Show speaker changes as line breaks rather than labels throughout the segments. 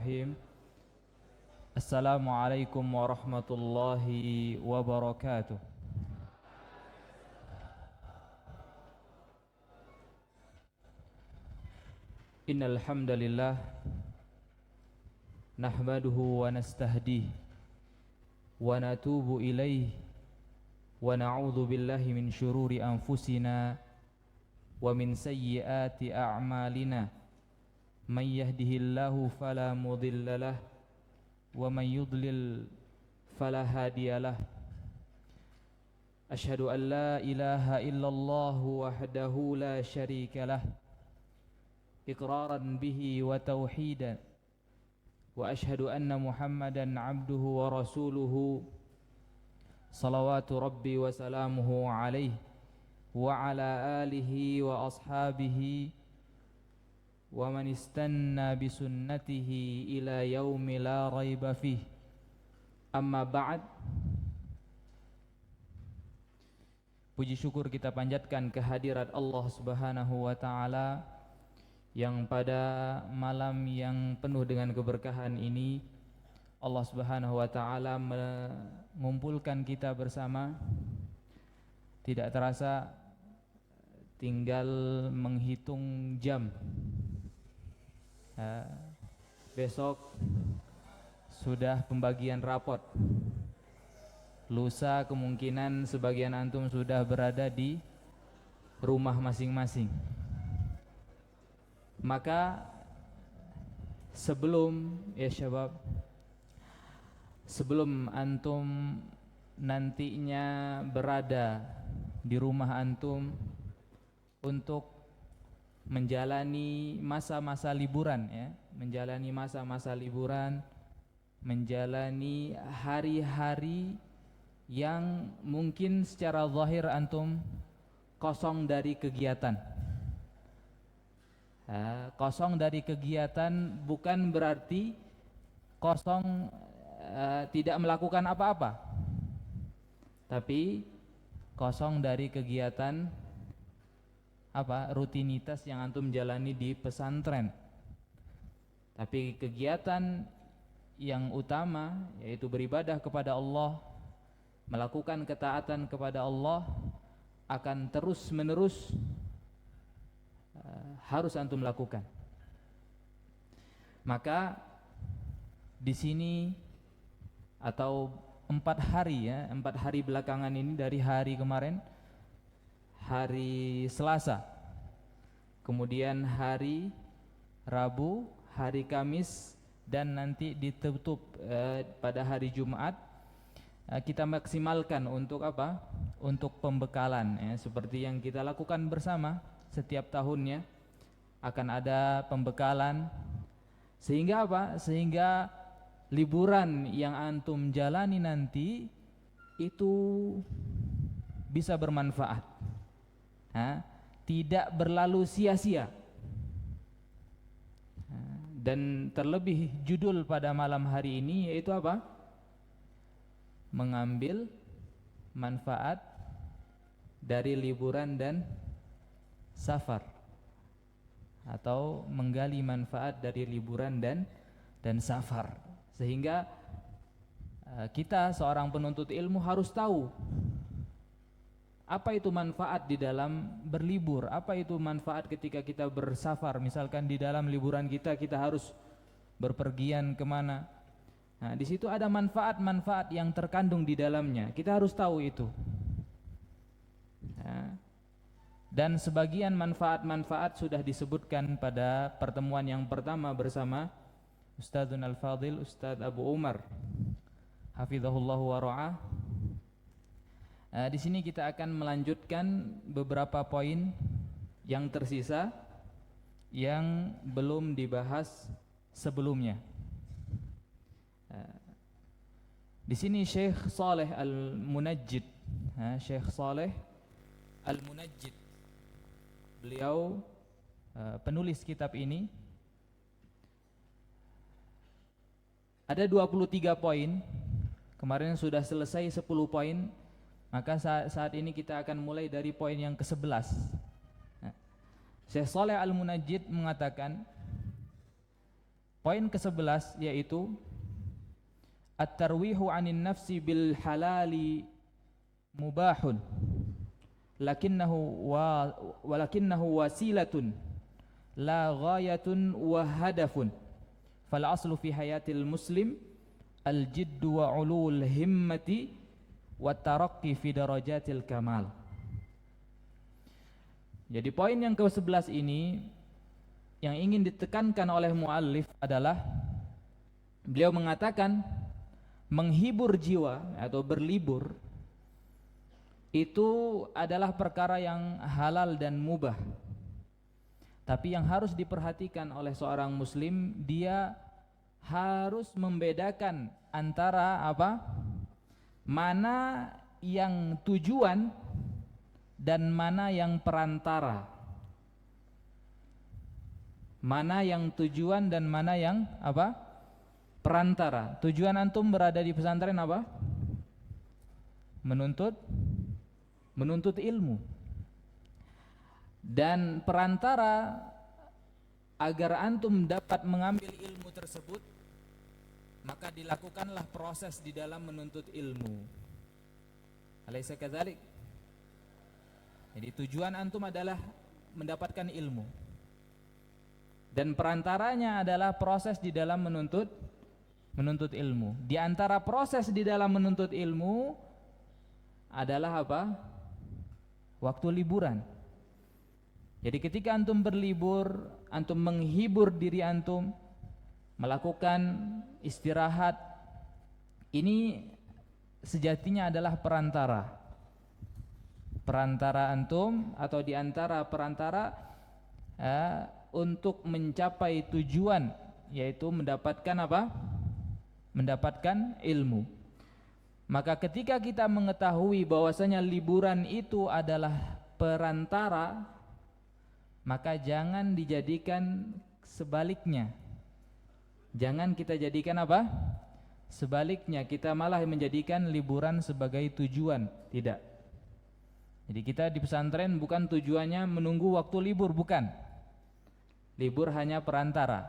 Bismillahirrahmanirrahim. Assalamualaikum warahmatullahi wabarakatuh. Innal hamdalillah nahmaduhu wa nastahdihi wa natubu ilaihi wa na'udzu billahi min syururi anfusina wa min sayyiati a'malina. Man yahdihillahu fala mudilla lahu wa man yudlil fala hadiyalah. Asyhadu an la ilaha illallah wahdahu la syarika lah iqraran bihi wa tauhidan, wa asyhadu anna Muhammadan abduhu wa rasuluhu salawatu rabbi wa salamuhu alaihi wa ala alihi wa ashabihi wa man istanna bisunnatihi ila yaumi la raiba fih. Amma ba'd. Puji syukur kita panjatkan kehadirat Allah Subhanahu wa taala yang pada malam yang penuh dengan keberkahan ini Allah Subhanahu wa taala mengumpulkan kita bersama. Tidak terasa tinggal menghitung jam. Besok sudah pembagian rapot. Lusa kemungkinan sebagian antum sudah berada di rumah masing-masing. Maka sebelum sebelum antum nantinya berada di rumah antum untuk menjalani masa-masa liburan, menjalani masa-masa liburan, menjalani hari-hari yang mungkin secara zahir antum kosong dari kegiatan. Kosong dari kegiatan bukan berarti kosong tidak melakukan apa-apa, tapi kosong dari kegiatan rutinitas yang antum jalani di pesantren. Tapi kegiatan yang utama yaitu beribadah kepada Allah, melakukan ketaatan kepada Allah akan terus menerus harus antum lakukan. Maka di sini atau 4 hari belakangan ini, dari hari kemarin, hari Selasa, kemudian hari Rabu, hari Kamis, dan nanti ditutup pada hari Jumat. Kita maksimalkan untuk apa? Untuk pembekalan, seperti yang kita lakukan bersama setiap tahunnya akan ada pembekalan, sehingga apa? Sehingga liburan yang antum jalani nanti itu bisa bermanfaat, tidak berlalu sia-sia. Dan terlebih judul pada malam hari ini yaitu apa? Mengambil manfaat dari liburan dan safar, atau menggali manfaat dari liburan dan safar. Sehingga kita seorang penuntut ilmu harus tahu apa itu manfaat di dalam berlibur, apa itu manfaat ketika kita bersafar. Misalkan di dalam liburan kita harus berpergian kemana. Nah, di situ ada manfaat-manfaat yang terkandung di dalamnya. Kita harus tahu itu. Dan sebagian manfaat-manfaat sudah disebutkan pada pertemuan yang pertama bersama Ustadzun Al-Fadil, Ustadz Abu Umar, hafizahullah wa ra'ah. Di sini kita akan melanjutkan beberapa poin yang tersisa yang belum dibahas sebelumnya. Di sini Syekh Saleh Al-Munajjid, Syekh Saleh Al-Munajjid, beliau penulis kitab ini, ada 23 poin. Kemarin sudah selesai 10 poin. Maka saat ini kita akan mulai dari poin yang ke-11. Syekh Saleh Al-Munajjid mengatakan Poin ke-11 yaitu at-tarwihu 'anin nafsi bil halali mubahun lakinnahu wasilatun la ghayatun wa hadafun. Fal aslu fi hayatil muslim al-jiddu wa 'ulul himmati wa taraqqi fi darajatil kamal. Jadi poin yang ke-11 ini yang ingin ditekankan oleh muallif adalah beliau mengatakan menghibur jiwa atau berlibur itu adalah perkara yang halal dan mubah. Tapi yang harus diperhatikan oleh seorang muslim, dia harus membedakan antara apa? Mana yang tujuan dan mana yang perantara. Mana yang tujuan dan mana yang apa? Perantara. Tujuan antum berada di pesantren apa? Menuntut ilmu. Dan perantara agar antum dapat mengambil ilmu tersebut, maka dilakukanlah proses di dalam menuntut ilmu. Alaysa kadzalik? Jadi tujuan antum adalah mendapatkan ilmu, dan perantaranya adalah proses di dalam menuntut ilmu. Di antara proses di dalam menuntut ilmu adalah apa? Waktu liburan. Jadi ketika antum berlibur, antum menghibur diri antum, melakukan istirahat, ini sejatinya adalah perantara antum atau diantara perantara untuk mencapai tujuan, yaitu mendapatkan apa? Mendapatkan ilmu. Maka ketika kita mengetahui bahwasanya liburan itu adalah perantara, maka jangan dijadikan sebaliknya. Jangan kita jadikan apa? Sebaliknya, kita malah menjadikan liburan sebagai tujuan. Tidak. Jadi kita di pesantren bukan tujuannya menunggu waktu libur, bukan. Libur hanya perantara.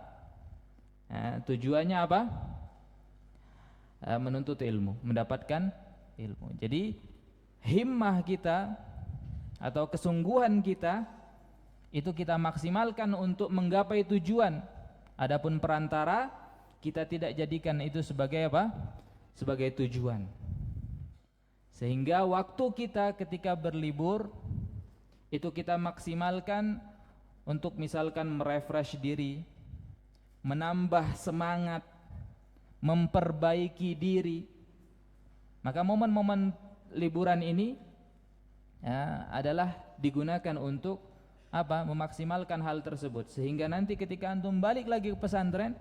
Tujuannya apa? Menuntut ilmu, mendapatkan ilmu. Jadi himmah kita atau kesungguhan kita itu kita maksimalkan untuk menggapai tujuan. Adapun perantara kita tidak jadikan itu sebagai apa? Sebagai tujuan. Sehingga waktu kita ketika berlibur itu kita maksimalkan untuk misalkan merefresh diri, menambah semangat, memperbaiki diri. Maka momen-momen liburan ini adalah digunakan untuk apa? Memaksimalkan hal tersebut, sehingga nanti ketika antum balik lagi ke pesantren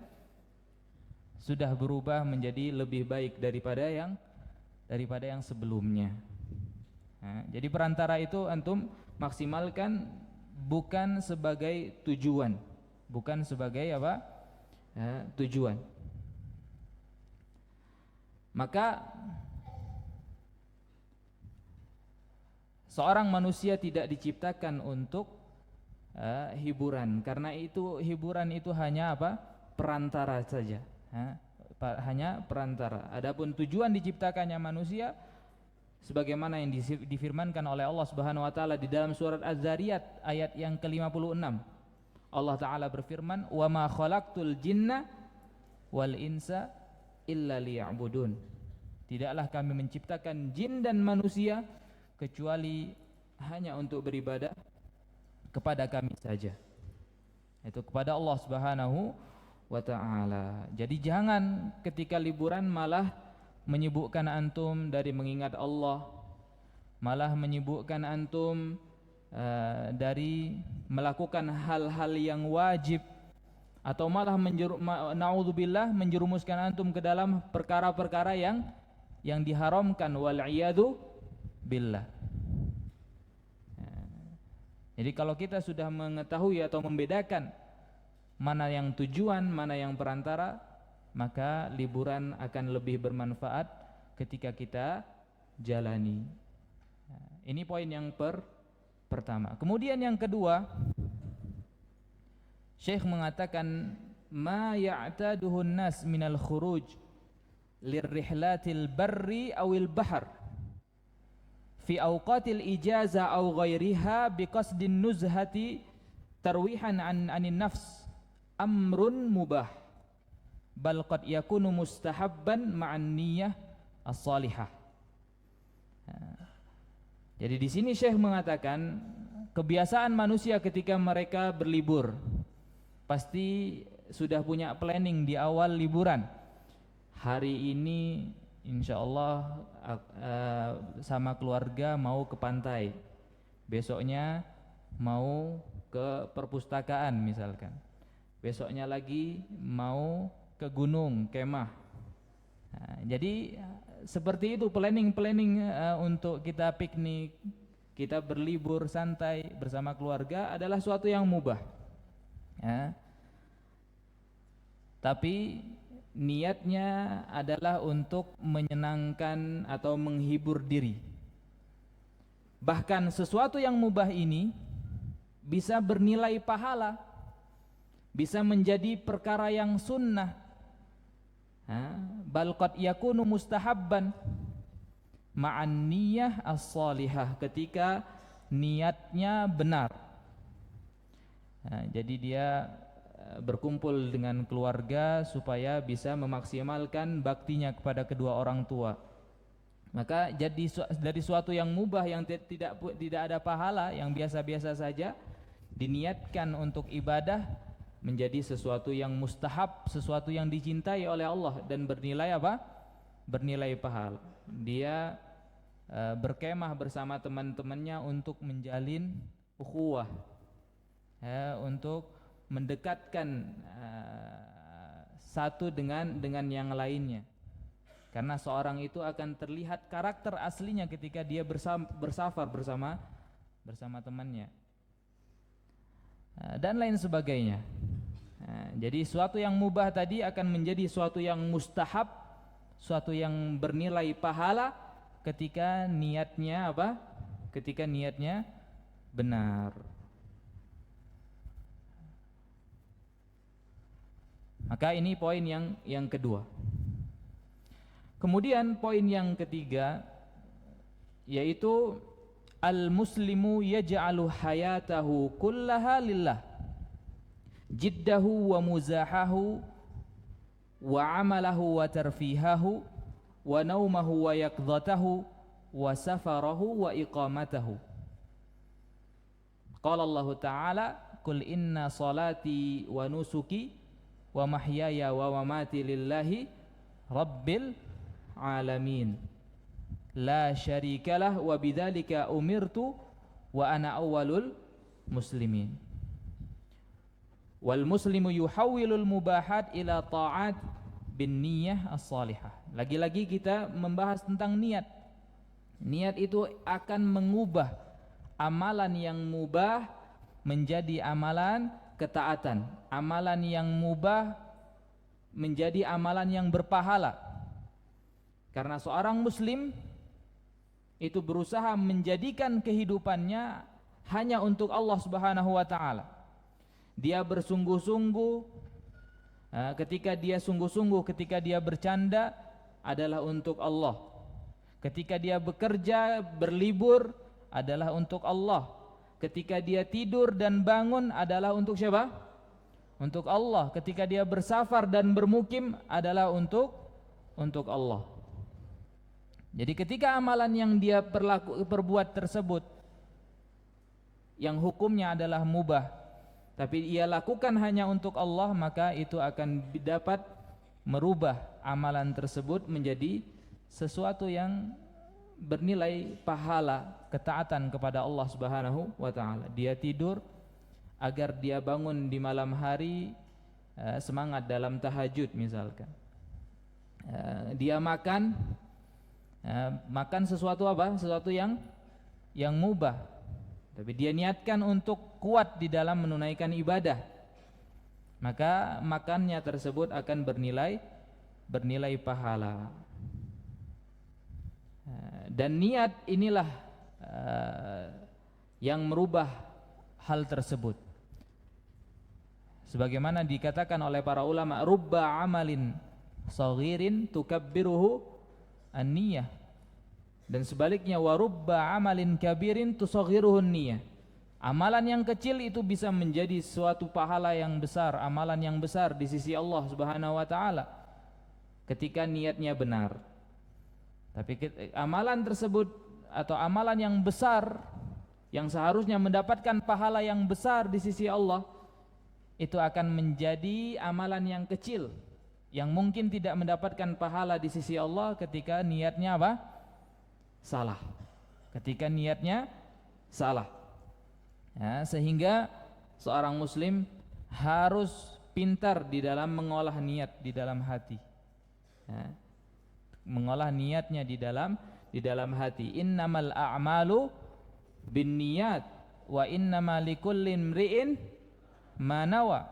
sudah berubah menjadi lebih baik daripada yang sebelumnya. Jadi perantara itu antum maksimalkan bukan sebagai tujuan, bukan sebagai apa? Tujuan. Maka seorang manusia tidak diciptakan untuk hiburan, karena itu hiburan itu hanya apa? Perantara saja, hanya perantara. Adapun tujuan diciptakannya manusia sebagaimana yang difirmankan oleh Allah Subhanahu wa taala di dalam surat Az-Zariyat ayat yang ke-56. Allah taala berfirman, "Wa ma khalaqtul jinna wal insa illa liya'budun." Tidaklah kami menciptakan jin dan manusia kecuali hanya untuk beribadah kepada kami saja, itu kepada Allah Subhanahu wa ta'ala. Jadi jangan ketika liburan malah menyibukkan antum dari mengingat Allah, malah menyibukkan antum dari melakukan hal-hal yang wajib, atau malah naudzubillah menjerumuskan antum ke dalam perkara-perkara yang diharamkan, wal iyadu billah. Jadi kalau kita sudah mengetahui atau membedakan mana yang tujuan, mana yang perantara, maka liburan akan lebih bermanfaat ketika kita jalani. Ini poin yang pertama. Kemudian yang kedua, Syekh mengatakan ma ya'taduhu an-nas minal khuruj lirrihlatil barri awil bahr fi awqatil ijaza aw ghairiha biqasdin nuzhati tarwihan anin nafs amrun mubah bal qad yakunu mustahabban ma'an niyyah as-salihah. Jadi di sini Syekh mengatakan kebiasaan manusia ketika mereka berlibur pasti sudah punya planning di awal liburan. Hari ini insyaallah sama keluarga mau ke pantai, besoknya mau ke perpustakaan misalkan, besoknya lagi mau ke gunung kemah. Jadi seperti itu planning untuk kita piknik, kita berlibur santai bersama keluarga adalah suatu yang mubah ya. Tapi niatnya adalah untuk menyenangkan atau menghibur diri. Bahkan sesuatu yang mubah ini bisa bernilai pahala, bisa menjadi perkara yang sunnah, bal qad yakunu mustahabban ma'an niyyah as-salihah, ketika niatnya benar. Jadi dia berkumpul dengan keluarga supaya bisa memaksimalkan baktinya kepada kedua orang tua. Maka jadi dari suatu yang mubah, yang tidak ada pahala, yang biasa-biasa saja, diniatkan untuk ibadah menjadi sesuatu yang mustahab, sesuatu yang dicintai oleh Allah dan bernilai apa? Bernilai pahala. Dia berkemah bersama teman-temannya untuk menjalin ukhuwah, untuk mendekatkan satu dengan yang lainnya. Karena seorang itu akan terlihat karakter aslinya ketika dia bersafar bersama temannya, dan lain sebagainya. Jadi suatu yang mubah tadi akan menjadi suatu yang mustahab, suatu yang bernilai pahala ketika niatnya apa? Ketika niatnya benar. Maka ini poin yang kedua. Kemudian poin yang ketiga yaitu al-muslimu yaj'alu hayatahu kullaha lillah, jiddahu wa muzahahu wa amalahu wa tarfihahu wa naumahu wa yaqdhatahu wa safarahu wa iqamatahu. Qala Allah Ta'ala, qul inna salati wa nusuki wa mahyaya wa mamati lillahi rabbil alamin la syarikalah wa bidzalika umirtu wa ana awwalul muslimin. Wal muslimu yuhawwilul mubahat ila ta'at bin niyyah as-salihah. Lagi-lagi kita membahas tentang niat. Niat itu akan mengubah amalan yang mubah menjadi amalan ketaatan, amalan yang mubah menjadi amalan yang berpahala. Karena seorang muslim itu berusaha menjadikan kehidupannya hanya untuk Allah Subhanahu wa taala. Dia bersungguh-sungguh, ketika dia sungguh-sungguh, ketika dia bercanda adalah untuk Allah. Ketika dia bekerja, berlibur adalah untuk Allah. Ketika dia tidur dan bangun adalah untuk siapa? Untuk Allah. Ketika dia bersafar dan bermukim adalah untuk Allah. Jadi ketika amalan yang dia perbuat tersebut yang hukumnya adalah mubah, tapi ia lakukan hanya untuk Allah, maka itu akan dapat merubah amalan tersebut menjadi sesuatu yang bernilai pahala, ketaatan kepada Allah Subhanahu wa taala. Dia tidur agar dia bangun di malam hari semangat dalam tahajud misalkan. Dia makan sesuatu apa? Sesuatu yang mubah. Tapi dia niatkan untuk kuat di dalam menunaikan ibadah. Maka makannya tersebut akan bernilai pahala. Dan niat inilah yang merubah hal tersebut. Sebagaimana dikatakan oleh para ulama, rubba amalin saghirin tukabbiruhu an-niyah. Dan sebaliknya, wa rubba amalin kabirin tusaghiruhu an-niyah. Amalan yang kecil itu bisa menjadi suatu pahala yang besar, amalan yang besar di sisi Allah Subhanahu wa taala ketika niatnya benar. Tapi amalan tersebut atau amalan yang besar yang seharusnya mendapatkan pahala yang besar di sisi Allah, itu akan menjadi amalan yang kecil yang mungkin tidak mendapatkan pahala di sisi Allah ketika niatnya apa? Salah. Ketika niatnya salah. Ya, sehingga seorang muslim harus pintar di dalam mengolah niat di dalam hati. Ya, mengolah niatnya di dalam hati. Innamal a'malu binniyat wa innamal likulli imri'in ma nawa.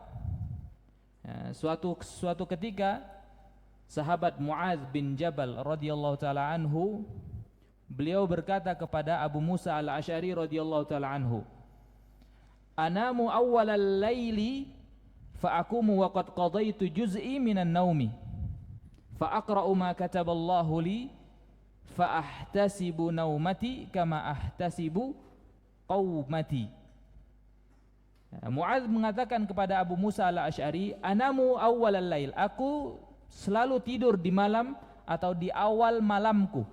Ya, suatu ketika sahabat Muadz bin Jabal radhiyallahu taala anhu, beliau berkata kepada Abu Musa al-Asy'ari radhiyallahu taala anhu, anamu awwalal laili fa aqumu wa qad qadaitu juz'i minan naumi fa aqra'u ma kataballahu li fa ahtasibu naumati kama ahtasibu qaumati. Muadz mengatakan kepada Abu Musa al-Asy'ari, anamu awwalal lail, aku selalu tidur di malam atau di awal malamku.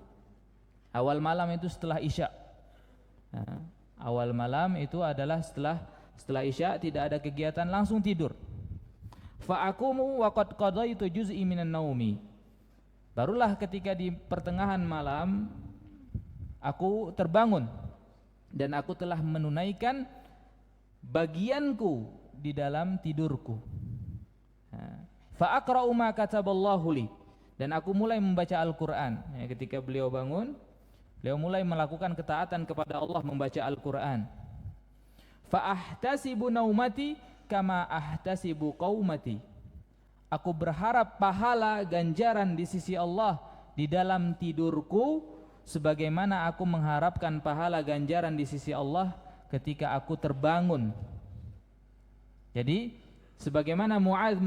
Awal malam itu setelah Isya. Awal malam itu adalah setelah Isya, tidak ada kegiatan, langsung tidur. Fa aqumu wa qad qadaitu juz'i minan naumi. Barulah ketika di pertengahan malam aku terbangun dan aku telah menunaikan bagianku di dalam tidurku. Fa aqra'u ma kataballahu li, dan aku mulai membaca Al-Qur'an. Ya, ketika beliau bangun, beliau mulai melakukan ketaatan kepada Allah, membaca Al-Quran. Fa ahtasibu naumati kama ahtasibu qaumati. Aku berharap pahala ganjaran di sisi Allah di dalam tidurku, sebagaimana aku mengharapkan pahala ganjaran di sisi Allah ketika aku terbangun. Jadi sebagaimana Muadz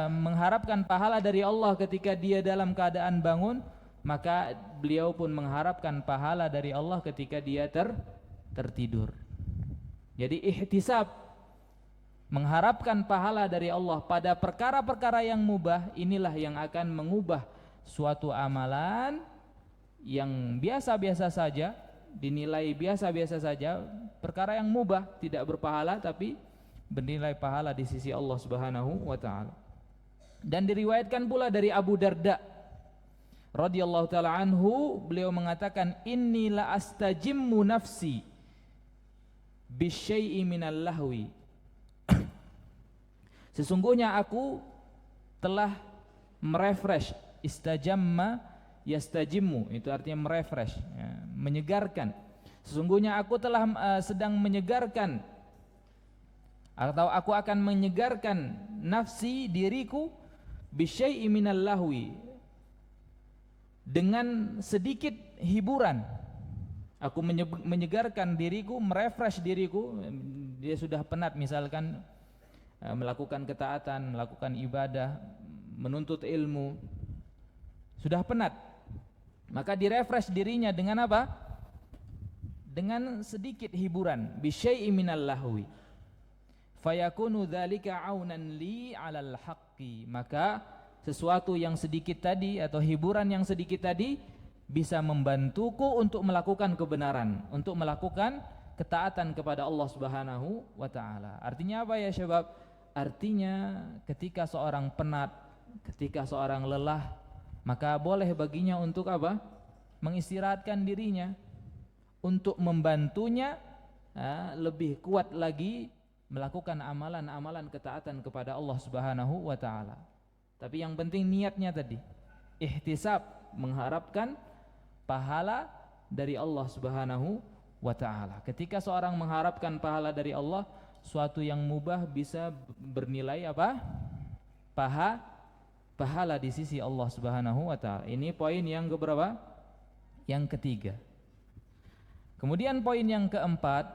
mengharapkan pahala dari Allah ketika dia dalam keadaan bangun, maka beliau pun mengharapkan pahala dari Allah ketika dia tertidur. Jadi ihtisab, mengharapkan pahala dari Allah pada perkara-perkara yang mubah, inilah yang akan mengubah suatu amalan yang biasa-biasa saja, dinilai biasa-biasa saja, perkara yang mubah, tidak berpahala, tapi bernilai pahala di sisi Allah Subhanahu wa taala. Dan diriwayatkan pula dari Abu Darda radhiyallahu taala anhu, beliau mengatakan, inni la astajimmu nafsi bisyai'i minal lahwi. Sesungguhnya aku telah merefresh, istajamma yastajimmu, itu artinya merefresh, ya, menyegarkan. Sesungguhnya aku telah sedang menyegarkan, atau aku akan menyegarkan nafsi, diriku, bisyai'i minal lahwi, dengan sedikit hiburan. Aku menyegarkan diriku, merefresh diriku. Dia sudah penat misalkan melakukan ketaatan, melakukan ibadah, menuntut ilmu, sudah penat, maka direfresh dirinya dengan apa? Dengan sedikit hiburan, bisyai'i minal lahwi, fayakunu dzalika aunan li 'alal haqqi, maka sesuatu yang sedikit tadi atau hiburan yang sedikit tadi bisa membantuku untuk melakukan kebenaran, untuk melakukan ketaatan kepada Allah Subhanahu wa taala. Artinya apa ya syabab? Artinya ketika seorang penat, ketika seorang lelah, maka boleh baginya untuk apa? Mengistirahatkan dirinya, untuk membantunya lebih kuat lagi melakukan amalan-amalan ketaatan kepada Allah Subhanahu wa taala. Tapi yang penting niatnya tadi, ihtisab, mengharapkan pahala dari Allah Subhanahu wa taala. Ketika seorang mengharapkan pahala dari Allah, suatu yang mubah bisa bernilai apa? Pahala di sisi Allah Subhanahu wa taala. Ini poin yang keberapa? Yang ketiga. Kemudian poin yang keempat,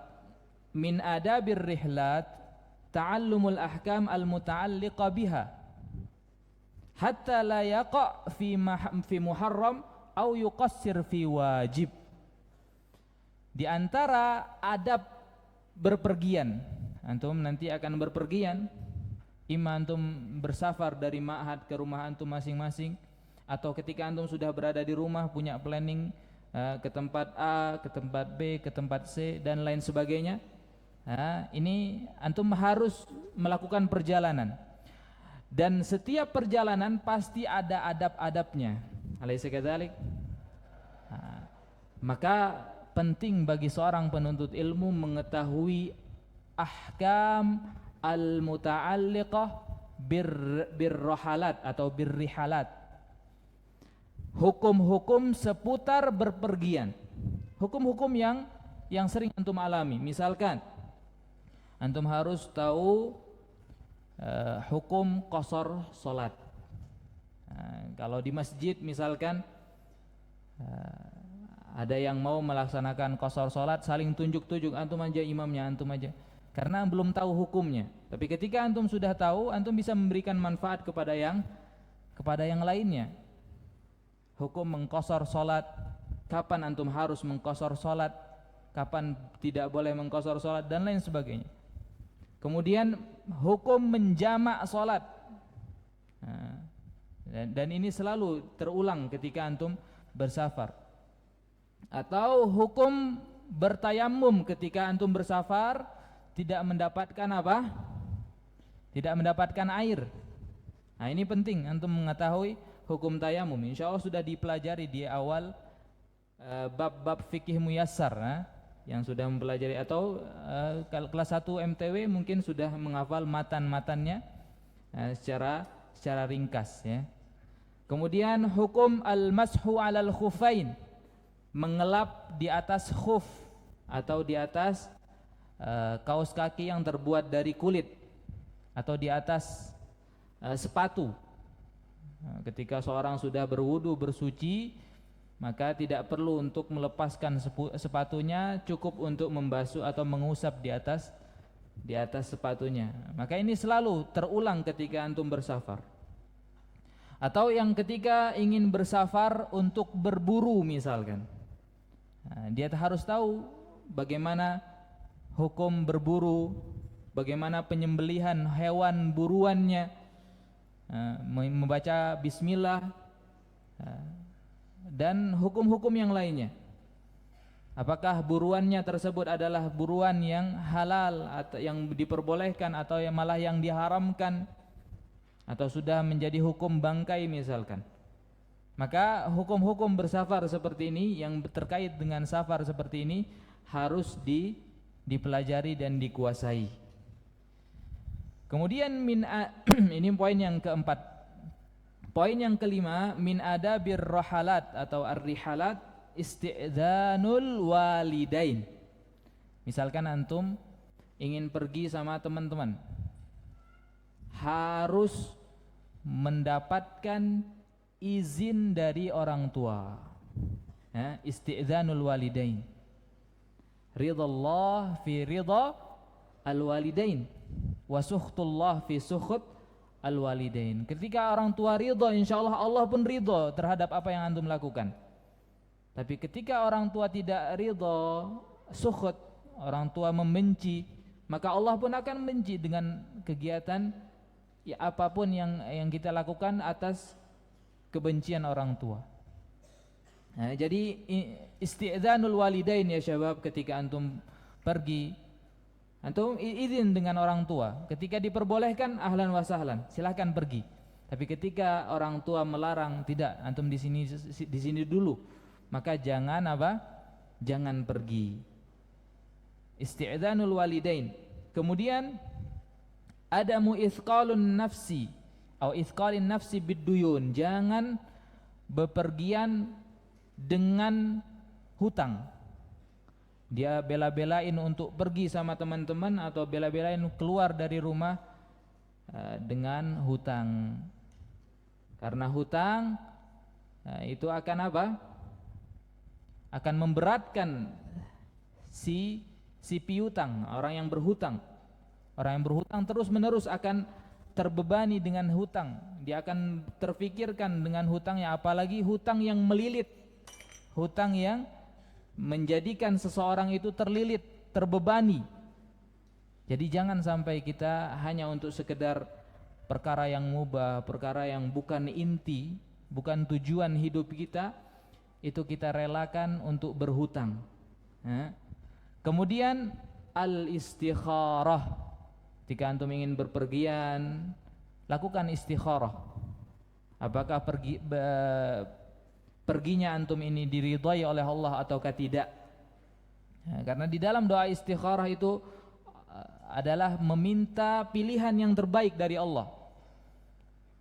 min adabir rihlat ta'allumul ahkam al-muta'alliqa biha hatta la yaqa' fi muharram au yuqassir fi wajib. Di antara adab berpergian, antum nanti akan berpergian, imma antum bersafar dari ma'had ke rumah antum masing-masing, atau ketika antum sudah berada di rumah punya planning ke tempat A, ke tempat B, ke tempat C dan lain sebagainya. Ini antum harus melakukan perjalanan, dan setiap perjalanan pasti ada adab-adabnya. Alaysa kadzalik? Maka penting bagi seorang penuntut ilmu mengetahui ahkam al-muta'alliqah birrahalat atau birrihalat, hukum-hukum seputar berpergian, hukum-hukum yang sering antum alami. Misalkan antum harus tahu hukum qasar salat. Kalau di masjid misalkan ada yang mau melaksanakan qasar salat, saling tunjuk-tunjuk, antum aja imamnya, antum aja, karena belum tahu hukumnya. Tapi ketika antum sudah tahu, antum bisa memberikan manfaat kepada yang lainnya. Hukum mengqasar salat, kapan antum harus mengqasar salat, kapan tidak boleh mengqasar salat dan lain sebagainya. Kemudian hukum menjamak salat, dan ini selalu terulang ketika antum bersafar. Atau hukum bertayamum ketika antum bersafar tidak mendapatkan apa? Tidak mendapatkan air. Ini penting antum mengetahui hukum tayamum. Insyaallah sudah dipelajari di awal bab-bab fikih muyassar, yang sudah mempelajari, atau kelas 1 MTW mungkin sudah menghafal matan-matannya secara ringkas ya. Kemudian hukum al-mashu 'alal khufain, mengelap di atas khuf atau di atas kaos kaki yang terbuat dari kulit, atau di atas sepatu. Ketika seorang sudah berwudu bersuci, maka tidak perlu untuk melepaskan sepatunya, cukup untuk membasuh atau mengusap di atas sepatunya. Maka ini selalu terulang ketika antum bersafar. Atau yang ketika ingin bersafar untuk berburu misalkan, dia harus tahu bagaimana hukum berburu, bagaimana penyembelihan hewan buruannya, membaca bismillah, dan hukum-hukum yang lainnya. Apakah buruannya tersebut adalah buruan yang halal atau yang diperbolehkan, atau yang malah yang diharamkan, atau sudah menjadi hukum bangkai misalkan. Maka hukum-hukum bersafar seperti ini, yang terkait dengan safar seperti ini, harus dipelajari dan dikuasai. Kemudian ini poin yang keempat. Poin yang kelima, min adabir rahalat atau ar-rihalat isti'dzanul walidain. Misalkan antum ingin pergi sama teman-teman, harus mendapatkan izin dari orang tua. Isti'dzanul walidain. Ridallah fi ridha al-walidain wa sukhtullah fi sukht al-walidain. Ketika orang tua ridha, insyaallah Allah pun ridha terhadap apa yang antum lakukan. Tapi ketika orang tua tidak ridha, sukht, orang tua membenci, maka Allah pun akan membenci dengan kegiatan ya apapun yang kita lakukan atas kebencian orang tua. Jadi isti'dzanul walidain ya syabab, ketika antum pergi, antum izin dengan orang tua. Ketika diperbolehkan, ahlan wa sahlan, silahkan pergi. Tapi ketika orang tua melarang, tidak, antum di sini dulu, maka jangan jangan pergi. Isti'dzanul walidain. Kemudian adamu ithqalun nafsi atau ithqalin nafsi bidduyun. Jangan bepergian dengan hutang. Dia bela-belain untuk pergi sama teman-teman, atau bela-belain keluar dari rumah dengan hutang. Karena hutang itu akan akan memberatkan si piutang, orang yang berhutang. Orang yang berhutang terus-menerus akan terbebani dengan hutang. Dia akan terfikirkan dengan hutangnya, apalagi hutang yang melilit, hutang yang menjadikan seseorang itu terlilit, terbebani. Jadi jangan sampai kita hanya untuk sekedar perkara yang mubah, perkara yang bukan inti, bukan tujuan hidup kita, itu kita relakan untuk berhutang. Kemudian al-istikharah. Ketika antum ingin berpergian, lakukan istikharah. Apakah perginya antum ini diridhai oleh Allah ataukah tidak? Karena di dalam doa istikharah itu adalah meminta pilihan yang terbaik dari Allah.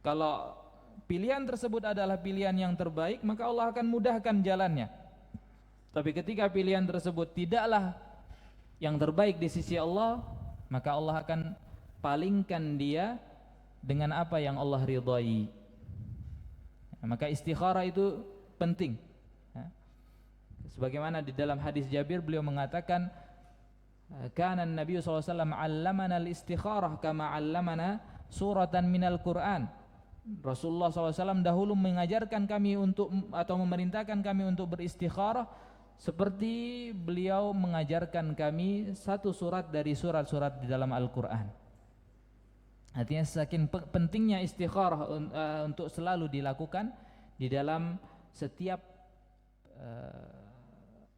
Kalau pilihan tersebut adalah pilihan yang terbaik, maka Allah akan mudahkan jalannya. Tapi ketika pilihan tersebut tidaklah yang terbaik di sisi Allah, maka Allah akan palingkan dia dengan apa yang Allah ridhai. Maka istikharah itu penting. Sebagaimana di dalam hadis Jabir, beliau mengatakan, kana Nabi SAW 'allamana al-istikharah kama 'allamana suratan minal Qur'an. Rasulullah SAW dahulu mengajarkan kami untuk, atau memerintahkan kami untuk beristikharah seperti beliau mengajarkan kami satu surat dari surat-surat di dalam Al-Quran. Artinya saking pentingnya istikharah untuk selalu dilakukan di dalam setiap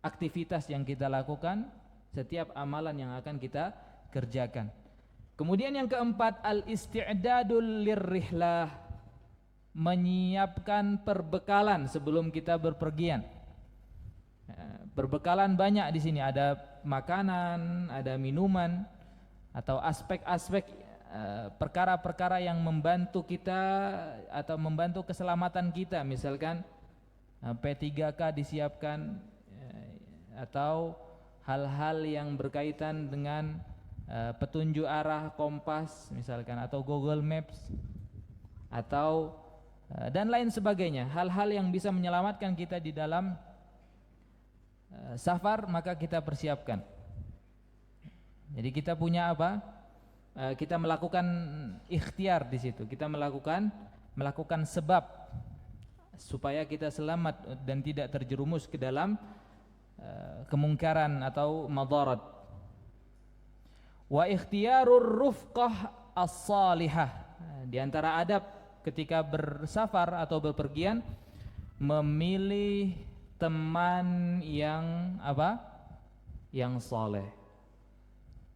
aktivitas yang kita lakukan, setiap amalan yang akan kita kerjakan. Kemudian yang keempat, al-isti'dadul lirrihlah, menyiapkan perbekalan sebelum kita berpergian. Perbekalan banyak di sini, ada makanan, ada minuman, atau aspek-aspek perkara-perkara yang membantu kita atau membantu keselamatan kita. Misalkan P3K disiapkan, atau hal-hal yang berkaitan dengan petunjuk arah, kompas misalkan, atau Google Maps, atau dan lain sebagainya. Hal-hal yang bisa menyelamatkan kita di dalam safar, maka kita persiapkan. Jadi kita punya apa? Kita melakukan ikhtiar di situ. Kita melakukan sebab supaya kita selamat dan tidak terjerumus ke dalam kemungkaran atau madarat. Wa ikhtiyarur rufqah as-salihah. Di antara adab ketika bersafar atau berpergian, memilih teman yang apa? Yang saleh.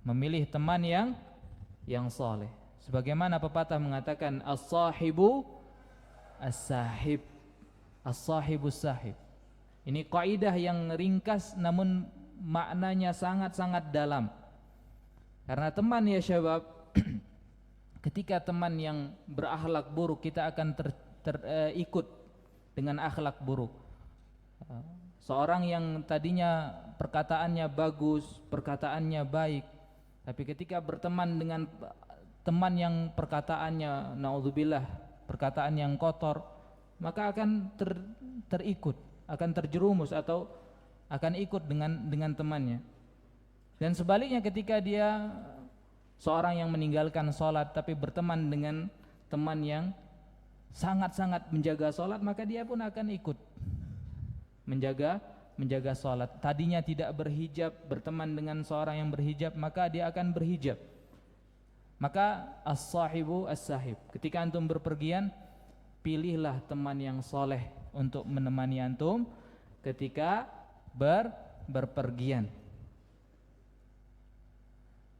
Memilih teman yang saleh. Sebagaimana pepatah mengatakan, as-sahibu as-sahib. As-sahibu as-sahib. Ini kaidah yang ringkas namun maknanya sangat-sangat dalam. Karena teman ya syabab, ketika teman yang berakhlak buruk, kita akan terikut dengan akhlak buruk. Seorang yang tadinya perkataannya bagus, perkataannya baik, tapi ketika berteman dengan teman yang perkataannya naudzubillah, perkataan yang kotor, maka akan terikut, akan terjerumus atau akan ikut dengan temannya. Dan sebaliknya, ketika dia seorang yang meninggalkan sholat tapi berteman dengan teman yang sangat-sangat menjaga sholat, maka dia pun akan ikut menjaga sholat. Tadinya tidak berhijab, berteman dengan seorang yang berhijab, maka dia akan berhijab. Maka as-sahibu as-sahib. Ketika antum berpergian, pilihlah teman yang soleh untuk menemani antum ketika berpergian.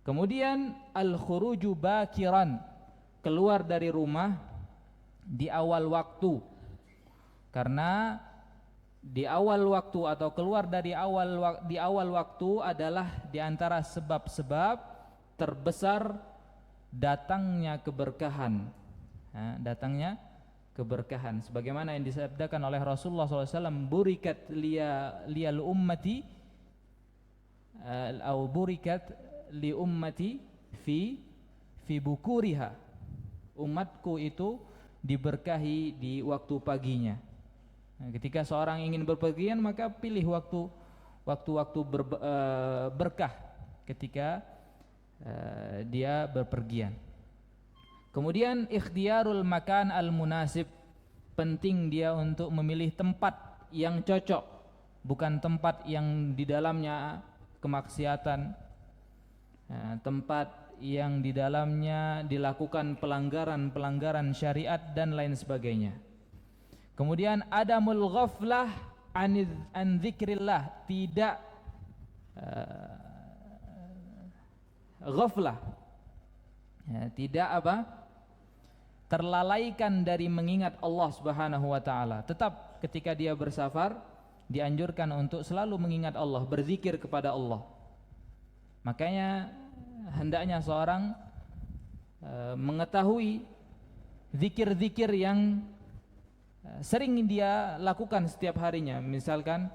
Kemudian al-khuruju bakiran, keluar dari rumah di awal waktu. Karena di awal waktu atau keluar dari di awal waktu adalah di antara sebab-sebab terbesar datangnya keberkahan. Datangnya keberkahan, sebagaimana yang disabdakan oleh Rasulullah SAW, burikat liyal ummati atau burikat li ummati fi bukuriha. Umatku itu diberkahi di waktu paginya. Nah, ketika seorang ingin berpergian, maka pilih waktu berkah ketika dia berpergian. Kemudian ikhtiyarul makan al-munasib, penting dia untuk memilih tempat yang cocok, bukan tempat yang di dalamnya kemaksiatan, tempat yang di dalamnya dilakukan pelanggaran syariat dan lain sebagainya. Kemudian adamul ghaflah an dzikrillah, tidak ghaflah, tidak terlalaikan dari mengingat Allah Subhanahu wa taala. Tetap ketika dia bersafar dianjurkan untuk selalu mengingat Allah, berzikir kepada Allah. Makanya hendaknya seorang mengetahui zikir-zikir yang sering dia lakukan setiap harinya. Misalkan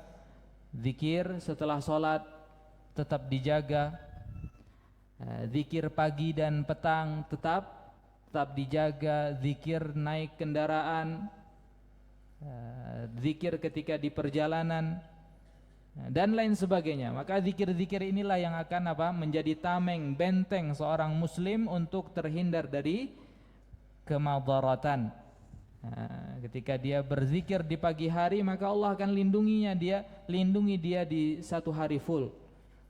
zikir setelah sholat tetap dijaga, zikir pagi dan petang tetap dijaga, zikir naik kendaraan, zikir ketika di perjalanan, dan lain sebagainya. Maka zikir-zikir inilah yang akan menjadi tameng, benteng seorang muslim untuk terhindar dari kemadaratan. Ketika dia berzikir di pagi hari, maka Allah akan lindungi dia di satu hari full.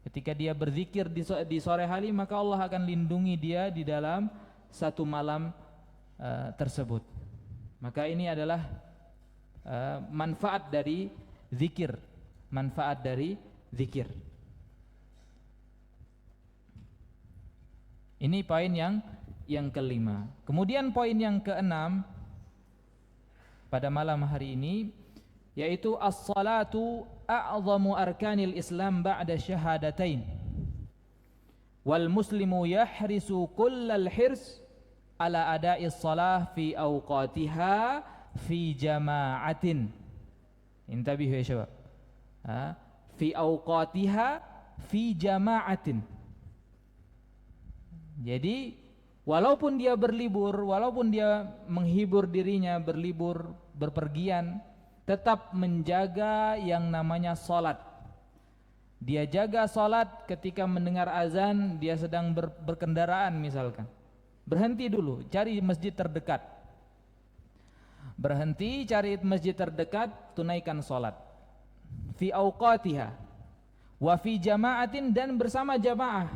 Ketika dia berzikir di sore hari, maka Allah akan lindungi dia di dalam satu malam tersebut. Maka ini adalah manfaat dari zikir, manfaat dari zikir. Ini poin yang kelima. Kemudian poin yang keenam pada malam hari ini, yaitu as-salatu a'zamu arkanil Islam ba'da syahadatain, wal muslimu yahrisu kullal hirs ala ada'is salah fi awqatiha fi jama'atin. Intabihu ya syabab, fi awqatiha fi jama'atin. Jadi walaupun dia berlibur, walaupun dia menghibur dirinya berlibur, berpergian, tetap menjaga yang namanya salat. Dia jaga salat ketika mendengar azan, dia sedang berkendaraan misalkan. Berhenti dulu, cari masjid terdekat. Berhenti, cari masjid terdekat, tunaikan salat. Fi awqatiha wa fi jama'atin, dan bersama jamaah.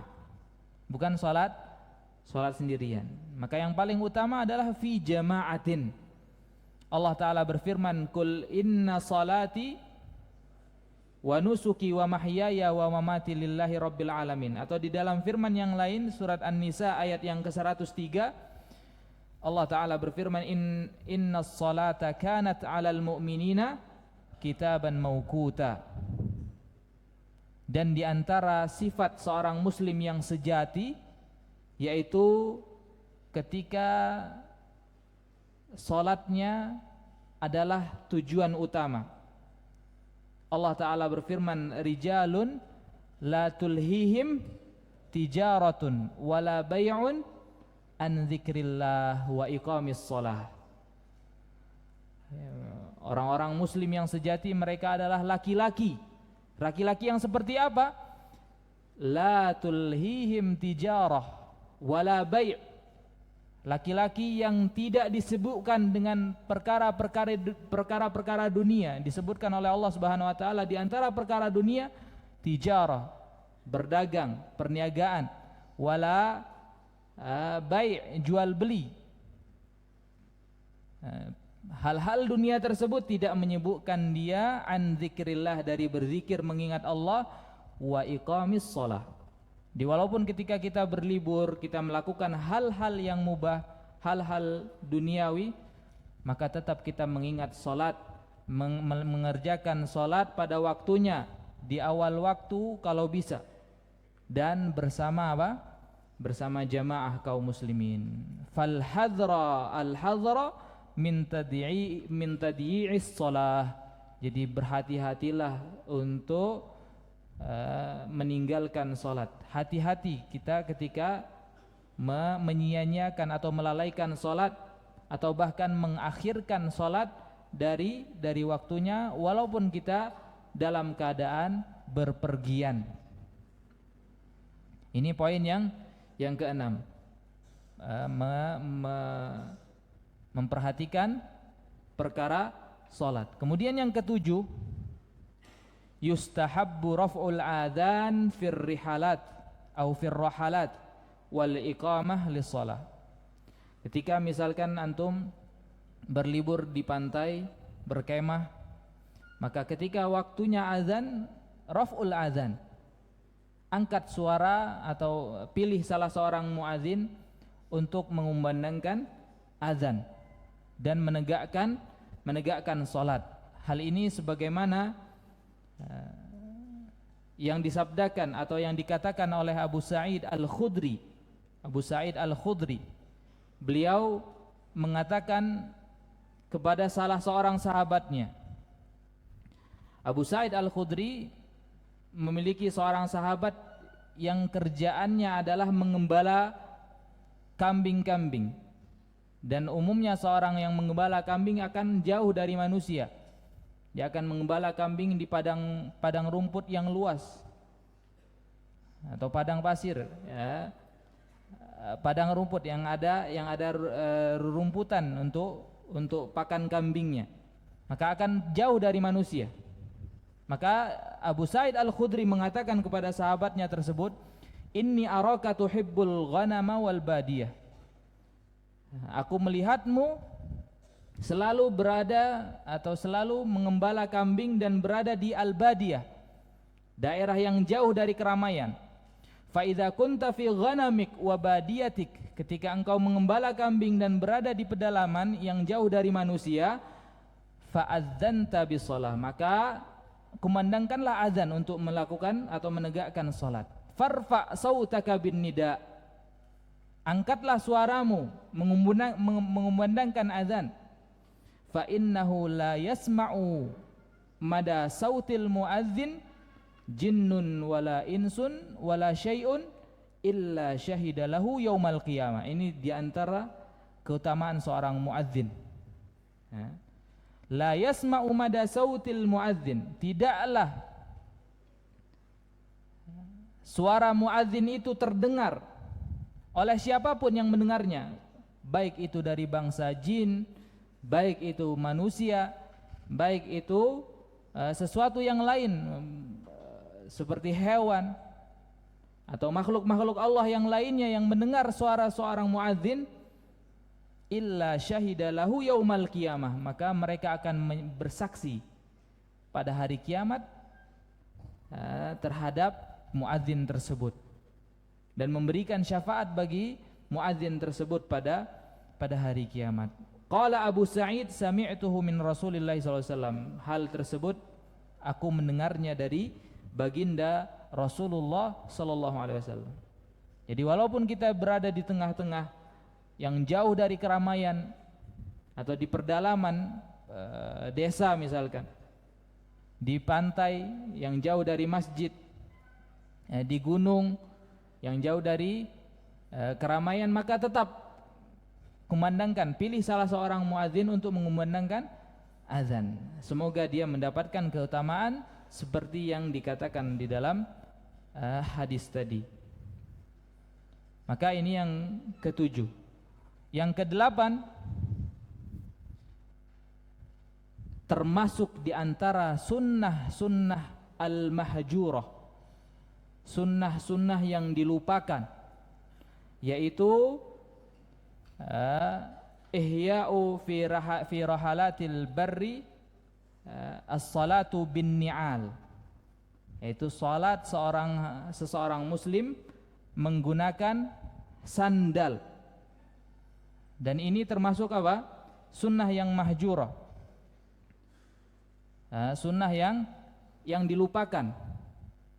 Bukan salat sendirian. Maka yang paling utama adalah fi jama'atin. Allah Ta'ala berfirman, Kul inna salati wa nusuki wa mahyaya wa mamati lillahi rabbil alamin. Atau di dalam firman yang lain, surat An-Nisa ayat yang ke-103, Allah Ta'ala berfirman, Inna salata kanat alal mu'minina kitaban mawquta. Dan di antara sifat seorang muslim yang sejati, yaitu ketika salatnya adalah tujuan utama. Allah Ta'ala berfirman, Rijalun la tulhihim tijaratun wala bay'un an dzikrillah wa iqamis shalah. Orang-orang muslim yang sejati, mereka adalah laki-laki. Laki-laki yang seperti apa? La tulhihim tijarah wala bay'. Laki-laki yang tidak disebutkan dengan perkara-perkara dunia. Disebutkan oleh Allah Subhanahu wa taala di antara perkara dunia tijarah, berdagang, perniagaan, wala bai', jual beli. Hal-hal dunia tersebut tidak menyebutkan dia an dzikrillah, dari berzikir mengingat Allah, wa iqamis shalah. Walaupun ketika kita berlibur, kita melakukan hal-hal yang mubah, hal-hal duniawi, maka tetap kita mengingat salat, mengerjakan salat pada waktunya, di awal waktu kalau bisa, dan bersama bersama jamaah kaum muslimin. Fal hadra al hadra min tadyi'is salah. Jadi berhati-hatilah untuk meninggalkan salat. Hati-hati kita ketika menyia-nyiakan atau melalaikan salat, atau bahkan mengakhirkan salat dari waktunya, walaupun kita dalam keadaan berpergian. Ini poin Yang keenam, memperhatikan perkara salat. Kemudian yang ketujuh, yustahabbu raf'ul adzan fir rihalat atau fir rahalat wal iqamah lis shalah. Ketika misalkan antum berlibur di pantai, berkemah, maka ketika waktunya azan, raf'ul adzan, angkat suara atau pilih salah seorang muadzin untuk mengumandangkan azan dan menegakkan salat. Hal ini sebagaimana yang disabdakan atau yang dikatakan oleh Abu Sa'id Al-Khudri. Abu Sa'id Al-Khudri, beliau mengatakan kepada salah seorang sahabatnya. Abu Sa'id Al-Khudri memiliki seorang sahabat yang kerjaannya adalah mengembala kambing-kambing, dan umumnya seorang yang mengembala kambing akan jauh dari manusia. Dia akan mengembala kambing di padang rumput yang luas atau padang pasir, ya. Padang rumput yang ada rumputan untuk pakan kambingnya, maka akan jauh dari manusia. Maka Abu Sa'id Al-Khudri mengatakan kepada sahabatnya tersebut, inni araka tuhibbul ghanama wal badiyah. Aku melihatmu selalu berada atau selalu mengembala kambing dan berada di al-badiyah, daerah yang jauh dari keramaian. Fa idza kunta fi ghanamik wa badiyatik, ketika engkau mengembala kambing dan berada di pedalaman yang jauh dari manusia, fa adzanta bis shalah, maka kumandangkanlah azan untuk melakukan atau menegakkan salat. Farfa sautaka bin nida, angkatlah suaramu mengumandangkan azan. Fa innahu la yasma'u mada sautil muadzin jinnun wala insun wala syai'un illa syahida lahu yaumal qiyamah. Ini diantara keutamaan seorang muadzin. La yasma'u mada sautil muadzin, tidaklah suara muadzin itu terdengar oleh siapapun yang mendengarnya, baik itu dari bangsa jin, baik itu manusia, baik itu sesuatu yang lain seperti hewan atau makhluk-makhluk Allah yang lainnya yang mendengar suara seorang muadzin, illa syahida lahu yaumal qiyamah, maka mereka akan bersaksi pada hari kiamat terhadap muadzin tersebut dan memberikan syafaat bagi muadzin tersebut pada hari kiamat. Qala Abu Sa'id sami'tuhu min Rasulillah SAW. Hal tersebut aku mendengarnya dari baginda Rasulullah SAW. Jadi walaupun kita berada di tengah-tengah yang jauh dari keramaian atau di pedalaman desa misalkan, di pantai yang jauh dari masjid, di gunung yang jauh dari keramaian, maka tetap kumandangkan, pilih salah seorang muadzin untuk mengumandangkan azan. Semoga dia mendapatkan keutamaan seperti yang dikatakan di dalam hadis tadi. Maka ini yang ketujuh. Yang kedelapan, termasuk di antara sunnah-sunnah al-mahjurah, sunnah-sunnah yang dilupakan, yaitu ihya'u fi rahalatil barri as-salatu bin ni'al, yaitu salat seseorang muslim menggunakan sandal. Dan ini termasuk apa? Sunnah yang mahjurah, sunnah yang dilupakan.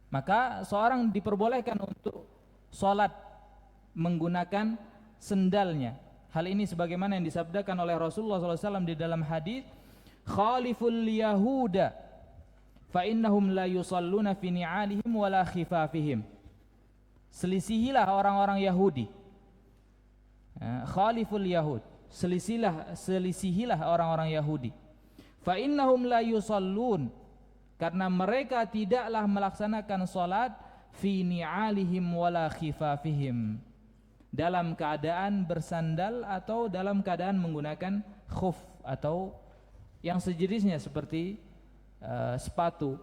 Maka seorang diperbolehkan untuk salat menggunakan sendalnya. Hal ini sebagaimana yang disabdakan oleh Rasulullah SAW di dalam hadis, khaliful yahuda fa innahum la yusalluna fi ni'alihim wala khifafihim. Selisihilah orang-orang Yahudi. Khaliful yahud, selisihilah orang-orang Yahudi. Fa innahum la yusallun, karena mereka tidaklah melaksanakan salat fi ni'alihim wala khifafihim, dalam keadaan bersandal atau dalam keadaan menggunakan khuf atau yang sejenisnya seperti sepatu.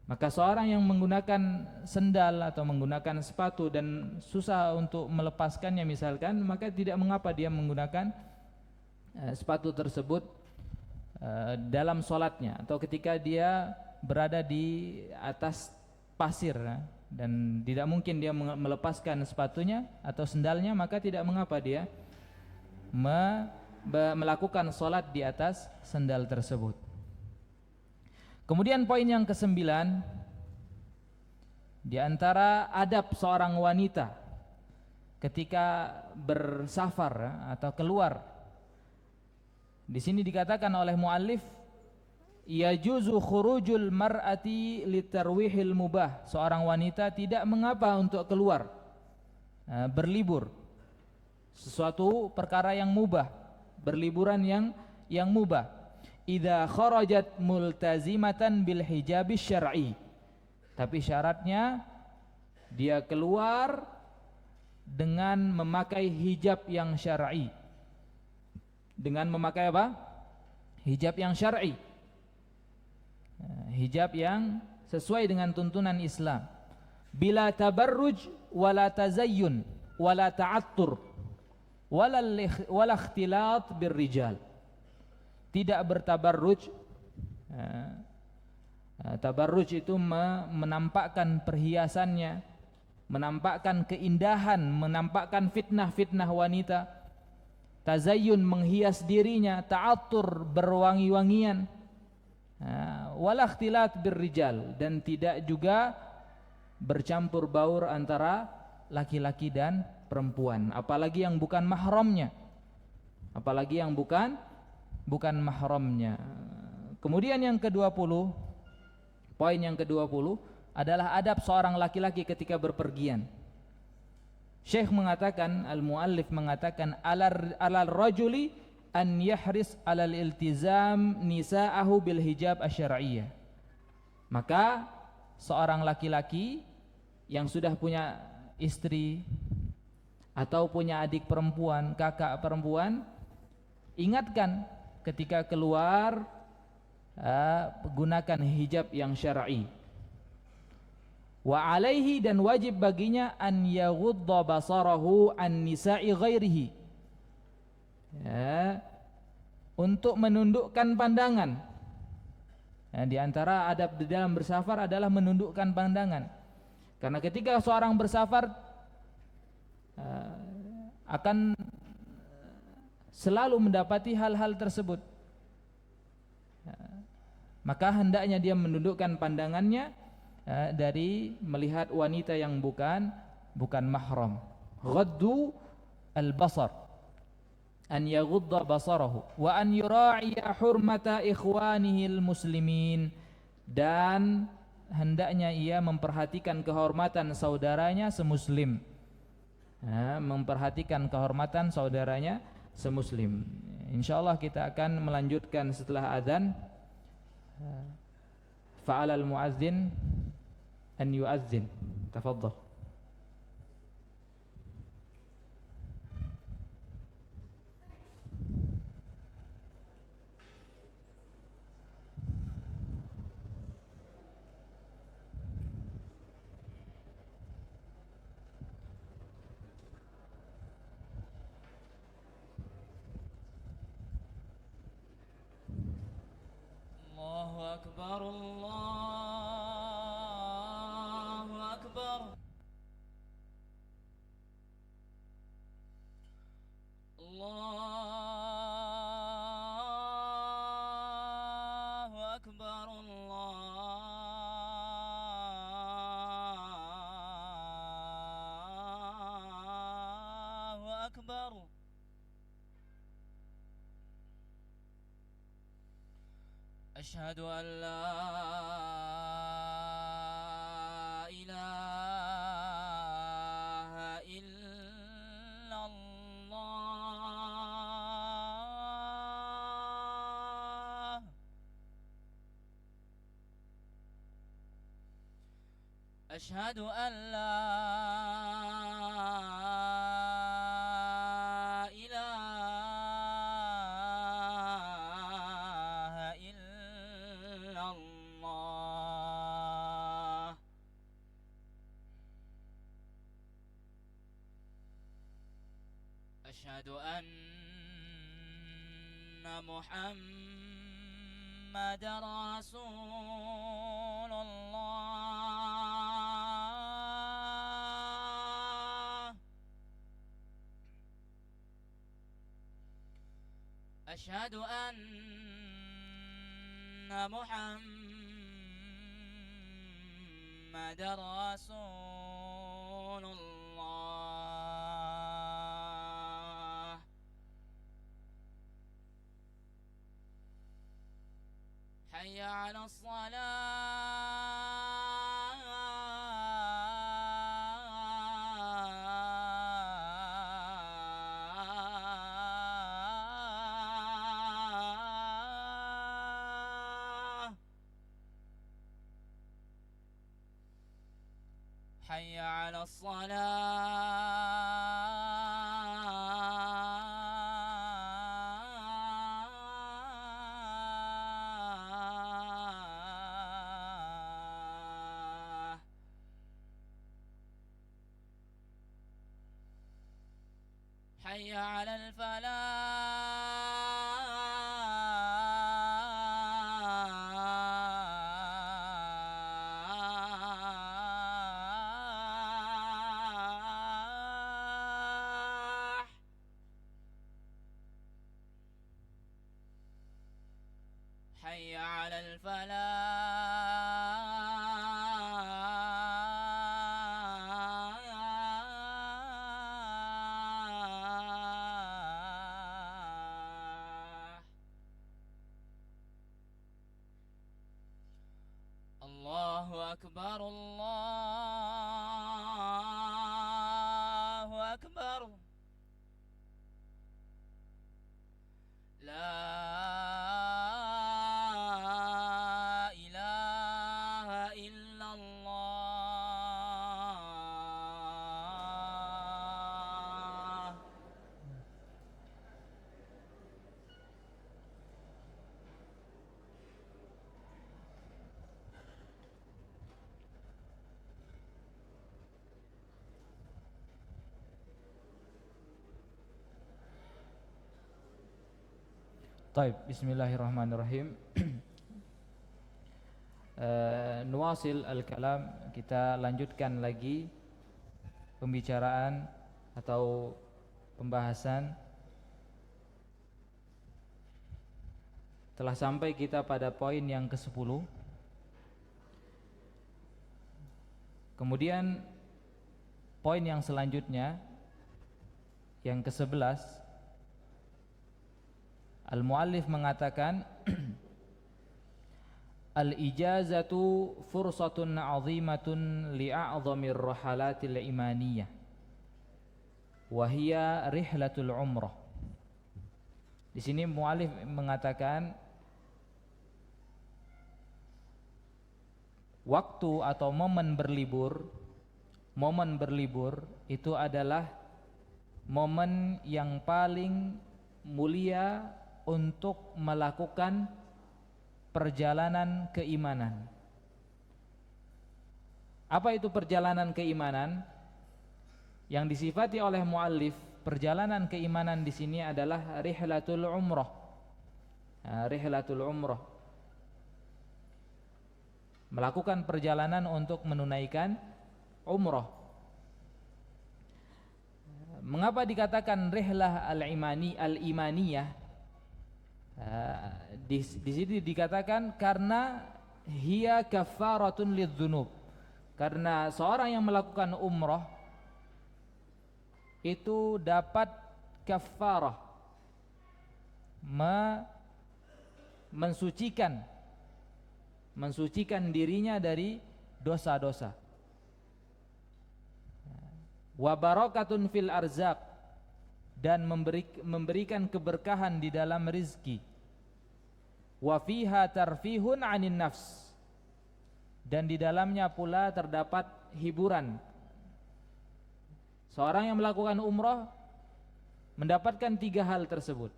Maka seorang yang menggunakan sendal atau menggunakan sepatu dan susah untuk melepaskannya misalkan, maka tidak mengapa dia menggunakan sepatu tersebut dalam sholatnya atau ketika dia berada di atas pasir dan tidak mungkin dia melepaskan sepatunya atau sendalnya, maka tidak mengapa dia melakukan sholat di atas sendal tersebut. Kemudian poin yang ke-9, di antara adab seorang wanita ketika bersafar atau keluar, di sini dikatakan oleh muallif, yajuzu khurujul mar'ati litarwihil mubah. Seorang wanita tidak mengapa untuk keluar berlibur, sesuatu perkara yang mubah, berliburan yang mubah. Idza kharajat multazimatan bil hijab syar'i. Tapi syaratnya dia keluar dengan memakai hijab yang syar'i. Dengan memakai apa? Hijab yang syar'i. Hijab yang sesuai dengan tuntunan Islam. Bila tabarruj wala tazayyun wala ta'attur wala ikhtilat birrijal. Tidak bertabarruj. Tabarruj itu menampakkan perhiasannya, menampakkan keindahan, menampakkan fitnah-fitnah wanita. Tazayyun, menghias dirinya. Ta'attur, berwangi-wangian. Wala ikhtilat birrijal, dan tidak juga bercampur baur antara laki-laki dan perempuan, apalagi yang bukan mahramnya, apalagi yang bukan mahramnya. Kemudian yang ke-20, poin yang ke-20 adalah adab seorang laki-laki ketika berpergian. Syekh mengatakan, al-muallif mengatakan, alal rajuli an yahris alal iltizam nisa'ahu bil hijab asyar'iyyah. Maka seorang laki-laki yang sudah punya istri atau punya adik perempuan, kakak perempuan, ingatkan ketika keluar gunakan hijab yang syar'i. Wa alaihi, dan wajib baginya an yaghudda basarahu an nisa'i ghairihi, untuk menundukkan pandangan. Di antara adab di dalam bersafar adalah menundukkan pandangan, karena ketika seorang bersafar akan selalu mendapati hal-hal tersebut, maka hendaknya dia menundukkan pandangannya dari melihat wanita yang bukan mahram. Ghaddu al-basar, an yaghudda basarahu wa an yura'iya hurmata ikhwanihi al-muslimin, dan hendaknya ia memperhatikan kehormatan saudaranya semuslim. Memperhatikan kehormatan saudaranya semuslim. Insyaallah kita akan melanjutkan setelah azan. Fa'alal muazzin an yu'azzin. Tafadhal.
Allahu akbar, Allahu akbar. Allahu akbar, Allahu akbar. أشهد أن لا إله إلا الله. أشهد أن لا أشهد أن محمد رسول الله أشهد أن محمد رسول الله حي على الصلاة حي على الصلاة حي على الفلاح حي على الفلاح الله أكبر الله أكبر لا إله إلا الله
Taib, bismillahirrahmanirrahim. Nuwasil al-kalam, kita lanjutkan lagi pembicaraan atau pembahasan. Telah sampai kita pada poin yang ke-10. Kemudian poin yang selanjutnya yang ke-11, al-muallif mengatakan al-ijazatu fursatun 'azimatun li'a'zamir rahalatil imaniyah wa hiya rihlatul umrah. Di sini muallif mengatakan waktu atau momen berlibur itu adalah momen yang paling mulia untuk melakukan perjalanan keimanan. Apa itu perjalanan keimanan? Yang disifati oleh muallif perjalanan keimanan di sini adalah rihlatul umrah. Rihlatul umrah. Melakukan perjalanan untuk menunaikan umrah. Mengapa dikatakan rihlah al-imaniyah? Di sini dikatakan karena hiya kaffaratun lidzunub. Karena seorang yang melakukan umrah itu dapat kaffarah, mensucikan dirinya dari dosa-dosa. Wa barakatun fil arzaq, dan memberikan keberkahan di dalam rizki. Wa fiha tarfihun 'anin nafs, dan di dalamnya pula terdapat hiburan. Seorang yang melakukan umrah mendapatkan 3 hal tersebut.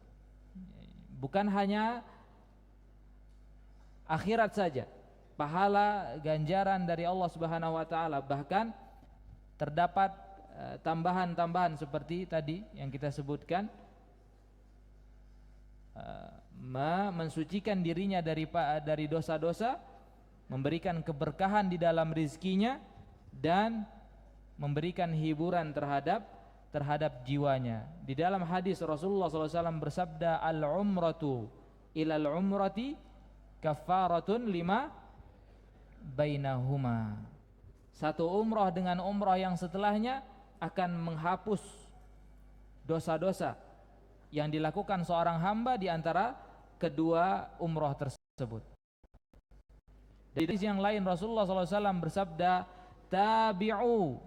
Bukan hanya akhirat saja, pahala ganjaran dari Allah Subhanahu wa taala, bahkan terdapat tambahan-tambahan seperti tadi yang kita sebutkan, mensucikan dirinya dari dosa-dosa, memberikan keberkahan di dalam rizkinya, dan memberikan hiburan terhadap jiwanya. Di dalam hadis Rasulullah SAW bersabda, al-umratu ilal umrati kafaratun lima bainahuma. Satu umrah dengan umrah yang setelahnya akan menghapus dosa-dosa yang dilakukan seorang hamba di antara kedua umrah tersebut. Di hadis yang lain Rasulullah SAW bersabda, tabi'u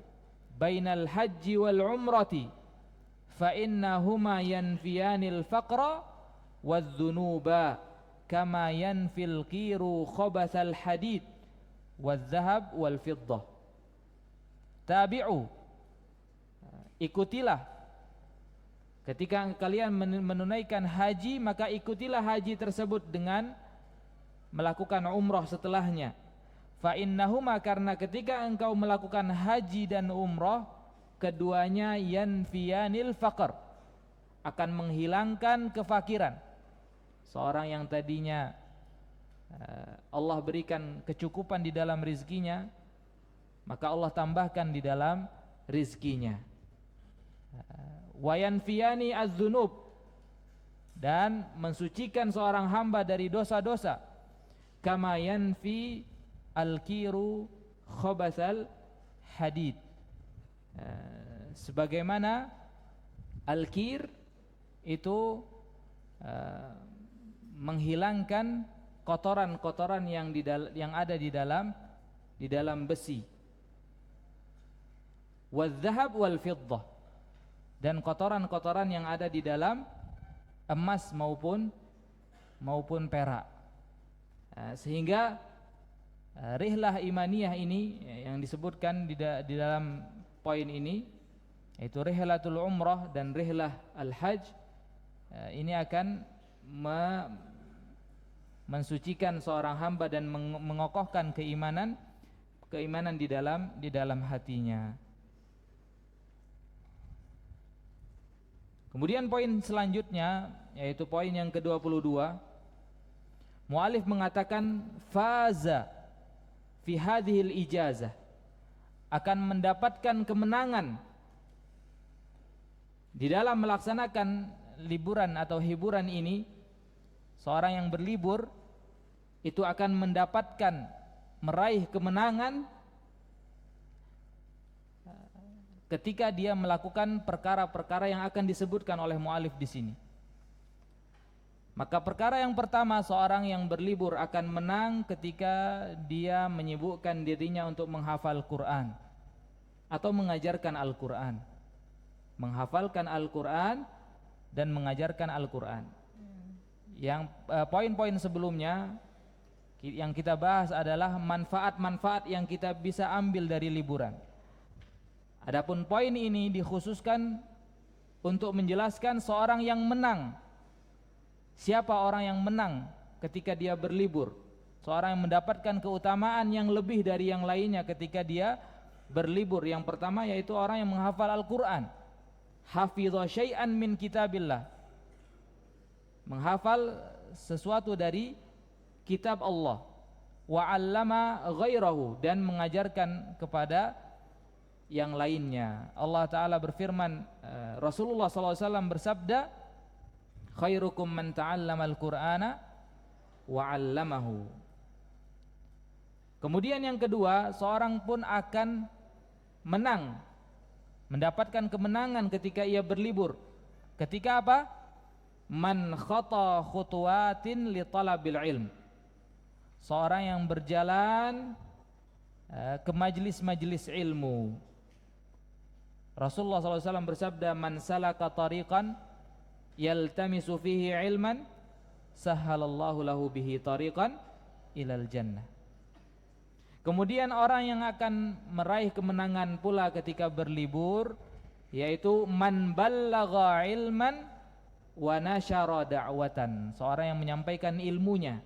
bainal haji wal umrati fa innahuma yanfiyanil faqra wadh-dhunuba kama yanfil qiru khabathal hadid wadh-dhahab wal fiddah. Tabi'u, ikutilah. Ketika kalian menunaikan haji, maka ikutilah haji tersebut dengan melakukan umrah setelahnya. Fa innahuma, karena ketika engkau melakukan haji dan umrah, keduanya yanfiyanil faqr, akan menghilangkan kefakiran. Seorang yang tadinya Allah berikan kecukupan di dalam rizkinya, maka Allah tambahkan di dalam rizkinya. Wa yanfiyani az-dzunub, dan mensucikan seorang hamba dari dosa-dosa, kama yanfi al-kiru khabathal hadid, sebagaimana al-kir itu menghilangkan kotoran-kotoran yang ada di dalam besi. Wadh-dhahab wal fiddah, dan kotoran-kotoran yang ada di dalam emas maupun perak. Sehingga rihlah imaniyah ini yang disebutkan di dalam poin ini, yaitu rihlatul umrah dan rihlah al-hajj, ini akan mensucikan seorang hamba dan mengokohkan keimanan di dalam hatinya. Kemudian poin selanjutnya, yaitu poin yang ke-22, mu'alif mengatakan faza fi hadhil ijazah, akan mendapatkan kemenangan di dalam melaksanakan liburan atau hiburan ini. Seorang yang berlibur itu akan meraih kemenangan ketika dia melakukan perkara-perkara yang akan disebutkan oleh mu'alif di sini. Maka perkara yang pertama, seorang yang berlibur akan menang ketika dia menyibukkan dirinya untuk menghafal Quran atau mengajarkan Al-Quran, menghafalkan Al-Quran dan mengajarkan Al-Quran. Yang poin-poin sebelumnya yang kita bahas adalah manfaat-manfaat yang kita bisa ambil dari liburan. Adapun poin ini dikhususkan untuk menjelaskan seorang yang menang. Siapa orang yang menang ketika dia berlibur? Seorang yang mendapatkan keutamaan yang lebih dari yang lainnya ketika dia berlibur. Yang pertama yaitu orang yang menghafal Al-Quran. Hafidha syai'an min kitabillah, menghafal sesuatu dari kitab Allah. Wa 'allama ghairahu, dan mengajarkan kepada yang lainnya. Allah Ta'ala berfirman, Rasulullah SAW bersabda, khairukum man ta'allama al-Qur'ana wa 'allamahu. Kemudian yang kedua, seorang pun akan menang, mendapatkan kemenangan ketika ia berlibur. Ketika apa? Man khata khutuwatin li talabil ilm, seorang yang berjalan ke majlis-majlis ilmu. Rasulullah SAW bersabda, man salaka tariqan yaltamisu fihi ilman sahhalallahu lahu bihi tariqan ilal jannah. Kemudian orang yang akan meraih kemenangan pula ketika berlibur, yaitu man ballagha ilman wa nasyara da'watan, seorang yang menyampaikan ilmunya.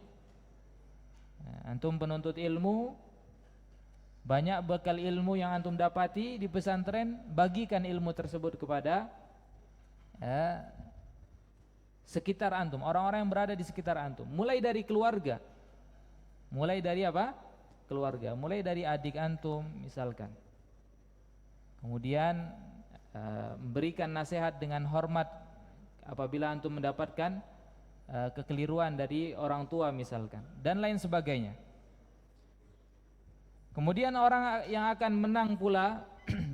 Antum penuntut ilmu, Banyak bekal ilmu yang antum dapati di pesantren, bagikan ilmu tersebut kepada sekitar antum, orang-orang yang berada di sekitar antum. Mulai dari keluarga. Mulai dari apa? Keluarga. Mulai dari adik antum misalkan. Kemudian berikan nasihat dengan hormat apabila antum mendapatkan kekeliruan dari orang tua misalkan, dan lain sebagainya. Kemudian orang yang akan menang pula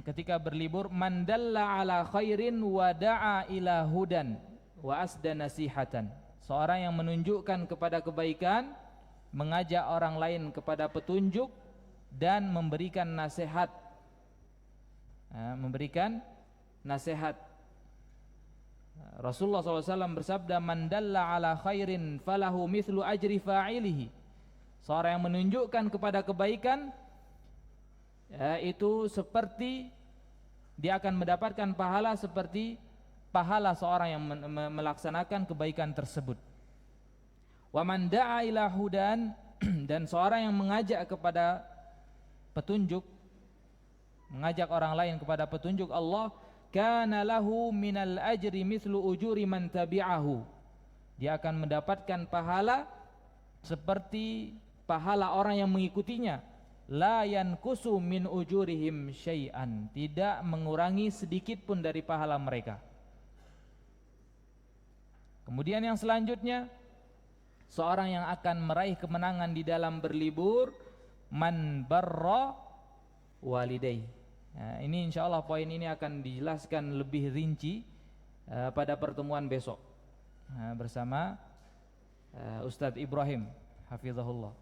ketika berlibur, man dalla ala khairin wa da'a ila hudan wa asda nasihatan. Seorang yang menunjukkan kepada kebaikan, mengajak orang lain kepada petunjuk, dan memberikan nasihat. Memberikan nasihat. Rasulullah SAW bersabda, man dalla ala khairin falahu mithlu ajri fa'ilihi. Seorang yang menunjukkan kepada kebaikan, itu seperti dia akan mendapatkan pahala seperti pahala seorang yang melaksanakan kebaikan tersebut. Wa man da'a ila hudan, dan seorang yang mengajak kepada petunjuk, mengajak orang lain kepada petunjuk Allah, kana lahu minal ajri mithlu ujuri man tabi'ahu. Dia akan mendapatkan pahala seperti pahala orang yang mengikutinya. La yankusu min ujurihim syai'an, tidak mengurangi sedikit pun dari pahala mereka. Kemudian yang selanjutnya, seorang yang akan meraih kemenangan di dalam berlibur, man barra walidayh. Nah, ini insyaallah poin ini akan dijelaskan lebih rinci pada pertemuan besok bersama Ustadz Ibrahim hafizahullah.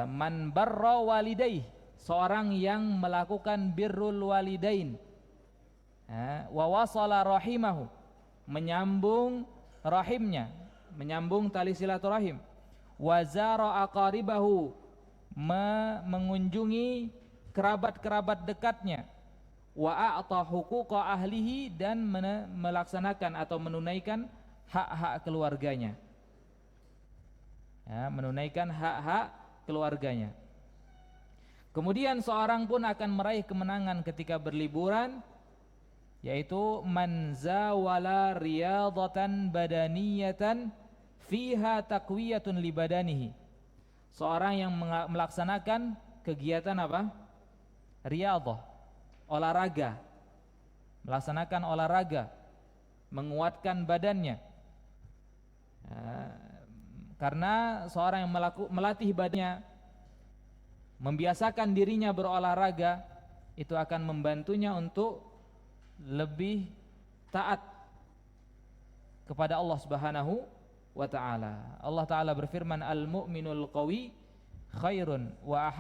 Man barra walidayh, seorang yang melakukan birrul walidain, wa wasala rahimahu, menyambung rahimnya, menyambung tali silaturahim, wa zara aqaribahu, mengunjungi kerabat-kerabat dekatnya, wa a'ta huquqa ahlihi, dan melaksanakan atau menunaikan hak-hak keluarganya. Menunaikan hak-hak keluarganya. Kemudian seorang pun akan meraih kemenangan ketika berliburan, yaitu man zawala riyadatan badaniyatan fiha taqwiyatun li badanihi. Seorang yang melaksanakan kegiatan apa? Riyadhah, olahraga. Melaksanakan olahraga, menguatkan badannya. Karena seorang yang melatih badannya, membiasakan dirinya berolahraga, itu akan membantunya untuk lebih taat kepada Allah Subhanahu wa ta'ala. Allah Ta'ala berfirman, al-mu'minul qawi khairun wa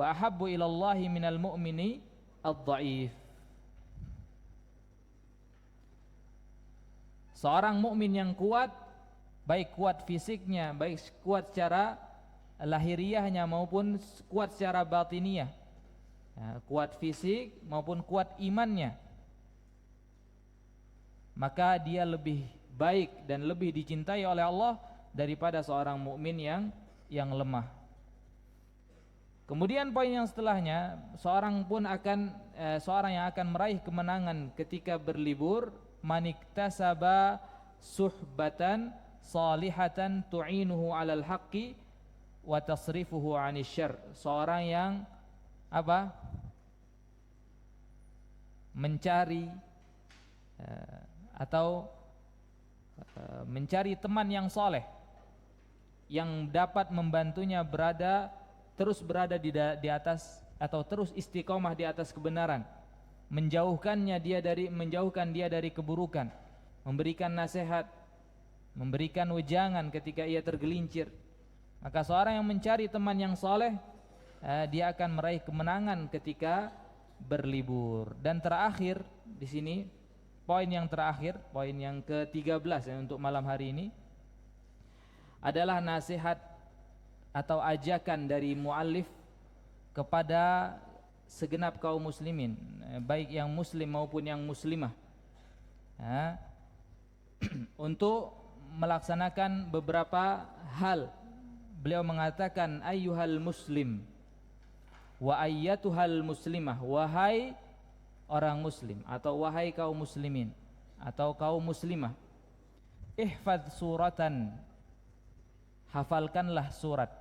ahabbu ilallahi minal mu'mini ad-dha'if. Seorang mukmin yang kuat, baik kuat fisiknya, baik kuat secara lahiriahnya maupun kuat secara batiniyah, kuat fisik maupun kuat imannya, maka dia lebih baik dan lebih dicintai oleh Allah daripada seorang mukmin yang lemah. Kemudian poin yang setelahnya, seorang yang akan meraih kemenangan ketika berlibur, maniktasaba suhbatan salihatan tu'inuhu 'alal haqqi wa tasrifuhu 'anil syarr. Seorang yang mencari mencari teman yang soleh, yang dapat membantunya terus berada di atas, atau terus istiqomah di atas kebenaran, menjauhkan dia dari keburukan, memberikan nasihat, memberikan wejangan ketika ia tergelincir. Maka seorang yang mencari teman yang soleh, dia akan meraih kemenangan ketika berlibur. Dan terakhir di sini, poin yang terakhir, poin yang ke-13 untuk malam hari ini, adalah nasihat atau ajakan dari muallif kepada segenap kaum muslimin, baik yang muslim maupun yang muslimah, untuk melaksanakan beberapa hal. Beliau mengatakan, ayyuhal muslim, Wa ayyatuhal muslimah, wahai orang muslim atau wahai kaum muslimin atau kaum muslimah, ihfadz suratan, hafalkanlah surat,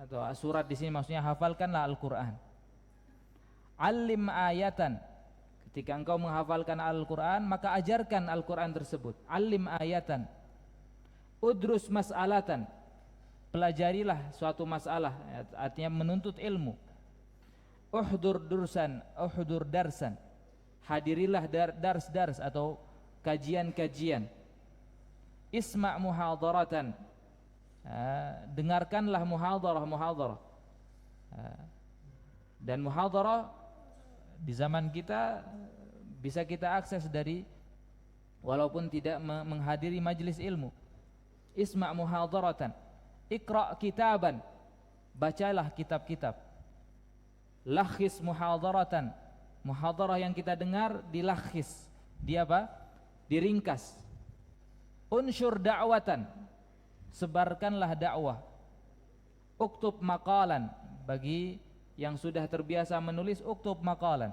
atau surat di sini maksudnya hafalkanlah Al-Qur'an. Alim ayatan, ketika engkau menghafalkan Al-Qur'an maka ajarkan Al-Qur'an tersebut. Alim ayatan. Udrus mas'alatan, pelajarilah suatu masalah, artinya menuntut ilmu. Uhdur darsan, hadirilah dars atau kajian-kajian. Isma' muhadaratan, dengarkanlah muhadarah. Dan muhadarah di zaman kita bisa kita akses dari, walaupun tidak menghadiri majelis ilmu. Isma' muhadaratan. Iqra' kitaban, bacalah kitab-kitab. Lakhis muhadaratan, muhadarah yang kita dengar dilakhis, dia apa? Diringkas. Unsyur da'watan, sebarkanlah dakwah. Uktub maqalan, bagi yang sudah terbiasa menulis, uktub maqalan,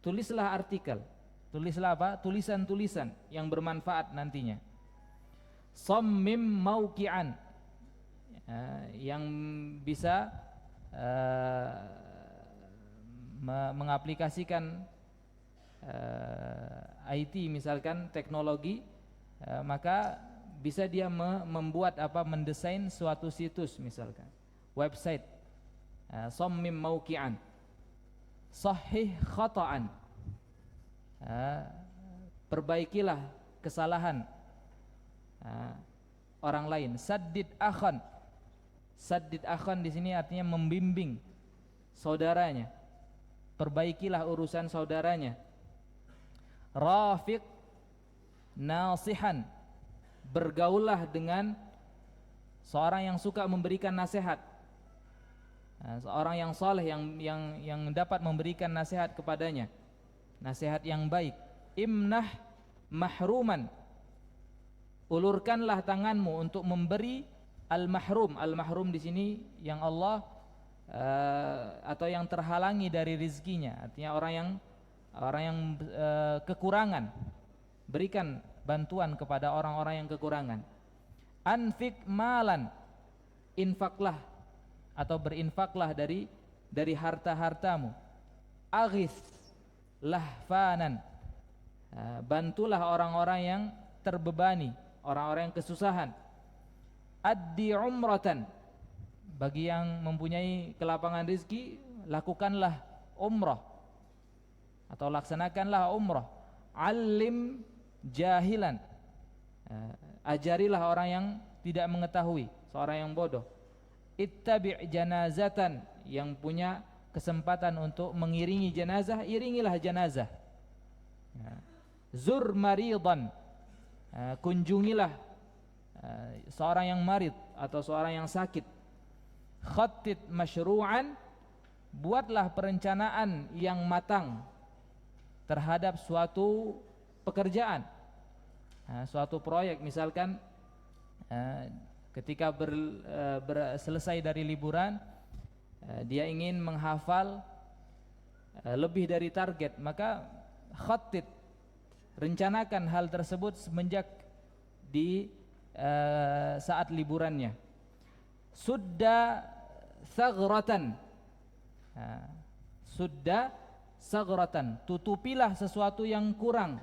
tulislah artikel, tulislah apa? Tulisan-tulisan yang bermanfaat nantinya. Sammim mauqi'an, yang bisa mengaplikasikan IT misalkan, teknologi, maka bisa dia membuat apa, mendesain suatu situs misalkan, website. Sammim mauqi'an. Sahih khata'an, perbaikilah kesalahan orang lain. Saddid akhan, saddid akhan di sini artinya membimbing saudaranya, perbaikilah urusan saudaranya. Rafiq nasihan, bergaullah dengan seorang yang suka memberikan nasihat, seorang yang saleh yang dapat memberikan nasihat kepadanya, nasihat yang baik. Imnah mahruman, ulurkanlah tanganmu untuk memberi al-mahrum. Al-mahrum di sini yang Allah atau yang terhalangi dari rizkinya, artinya orang yang kekurangan, berikan bantuan kepada orang-orang yang kekurangan. Anfik malan, infaklah atau berinfaklah dari harta-hartamu. Aghis lahfanan, bantulah orang-orang yang terbebani, orang-orang yang kesusahan. Addi umratan, bagi yang mempunyai kelapangan rezeki, lakukanlah umrah atau laksanakanlah umrah. Alim jahilan, ajarilah orang yang tidak mengetahui, seorang yang bodoh. Ittabi' janazatan, yang punya kesempatan untuk mengiringi jenazah, iringilah jenazah. Zur maridan, kunjungilah seorang yang marid atau seorang yang sakit. Khattid masyru'an, buatlah perencanaan yang matang terhadap suatu pekerjaan, suatu proyek. Misalkan ketika selesai dari liburan, dia ingin menghafal lebih dari target, maka khattid, rencanakan hal tersebut semenjak di saat liburannya. Sudda saghratan, sudda saghratan, tutupilah sesuatu yang kurang.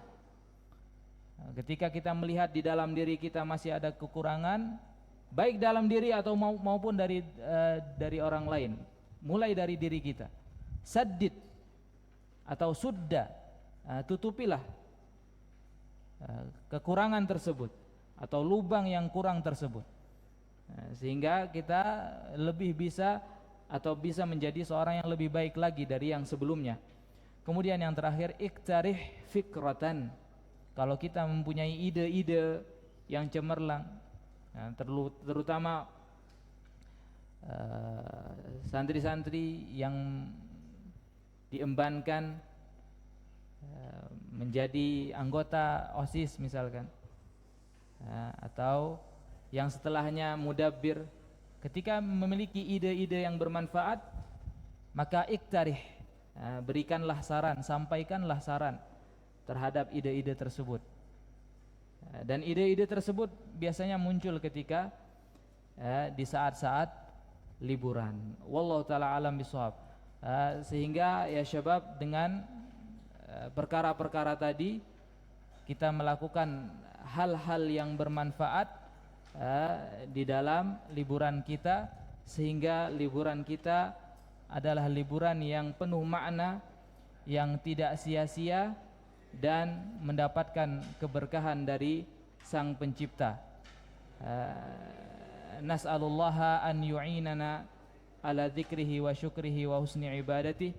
Ketika kita melihat di dalam diri kita masih ada kekurangan, baik dalam diri atau maupun dari orang lain, mulai dari diri kita. Saddid atau sudda, tutupilah kekurangan tersebut atau lubang yang kurang tersebut, sehingga kita lebih bisa atau bisa menjadi seorang yang lebih baik lagi dari yang sebelumnya. Kemudian yang terakhir, iktarih fikratan, kalau kita mempunyai ide-ide yang cemerlang, terutama santri-santri yang diembankan menjadi anggota OSIS misalkan, atau yang setelahnya mudabbir, ketika memiliki ide-ide yang bermanfaat, maka iktarih, berikanlah saran, sampaikanlah saran terhadap ide-ide tersebut. Dan ide-ide tersebut biasanya muncul ketika di saat-saat liburan. Wallahu taala alam bisawab. Sehingga ya syabab, dengan perkara-perkara tadi kita melakukan hal-hal yang bermanfaat di dalam liburan kita, sehingga liburan kita adalah liburan yang penuh makna, yang tidak sia-sia dan mendapatkan keberkahan dari Sang Pencipta. Nas'alullaha an yu'inana ala dzikrihi wa syukrihi wa husni ibadatihi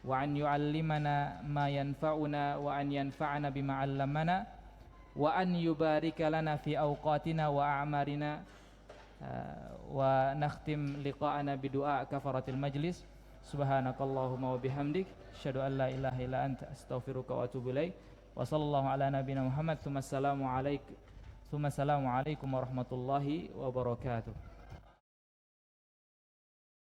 wa an yu'allimana ma yanfa'una wa an yanfa'ana bima 'allamana wa an yubarika lana fi awqatina wa a'marina. Wa nakhtim liqa'ana bidu'a kafaratil majlis. Subhanakallahumma wa bihamdik, asyhadu an la ilaha illa anta, astaghfiruka wa atubu ilaik. Wa sallallahu ala nabiyyina Muhammad. Tsumma assalamu alaikum warahmatullahi wabarakatuh.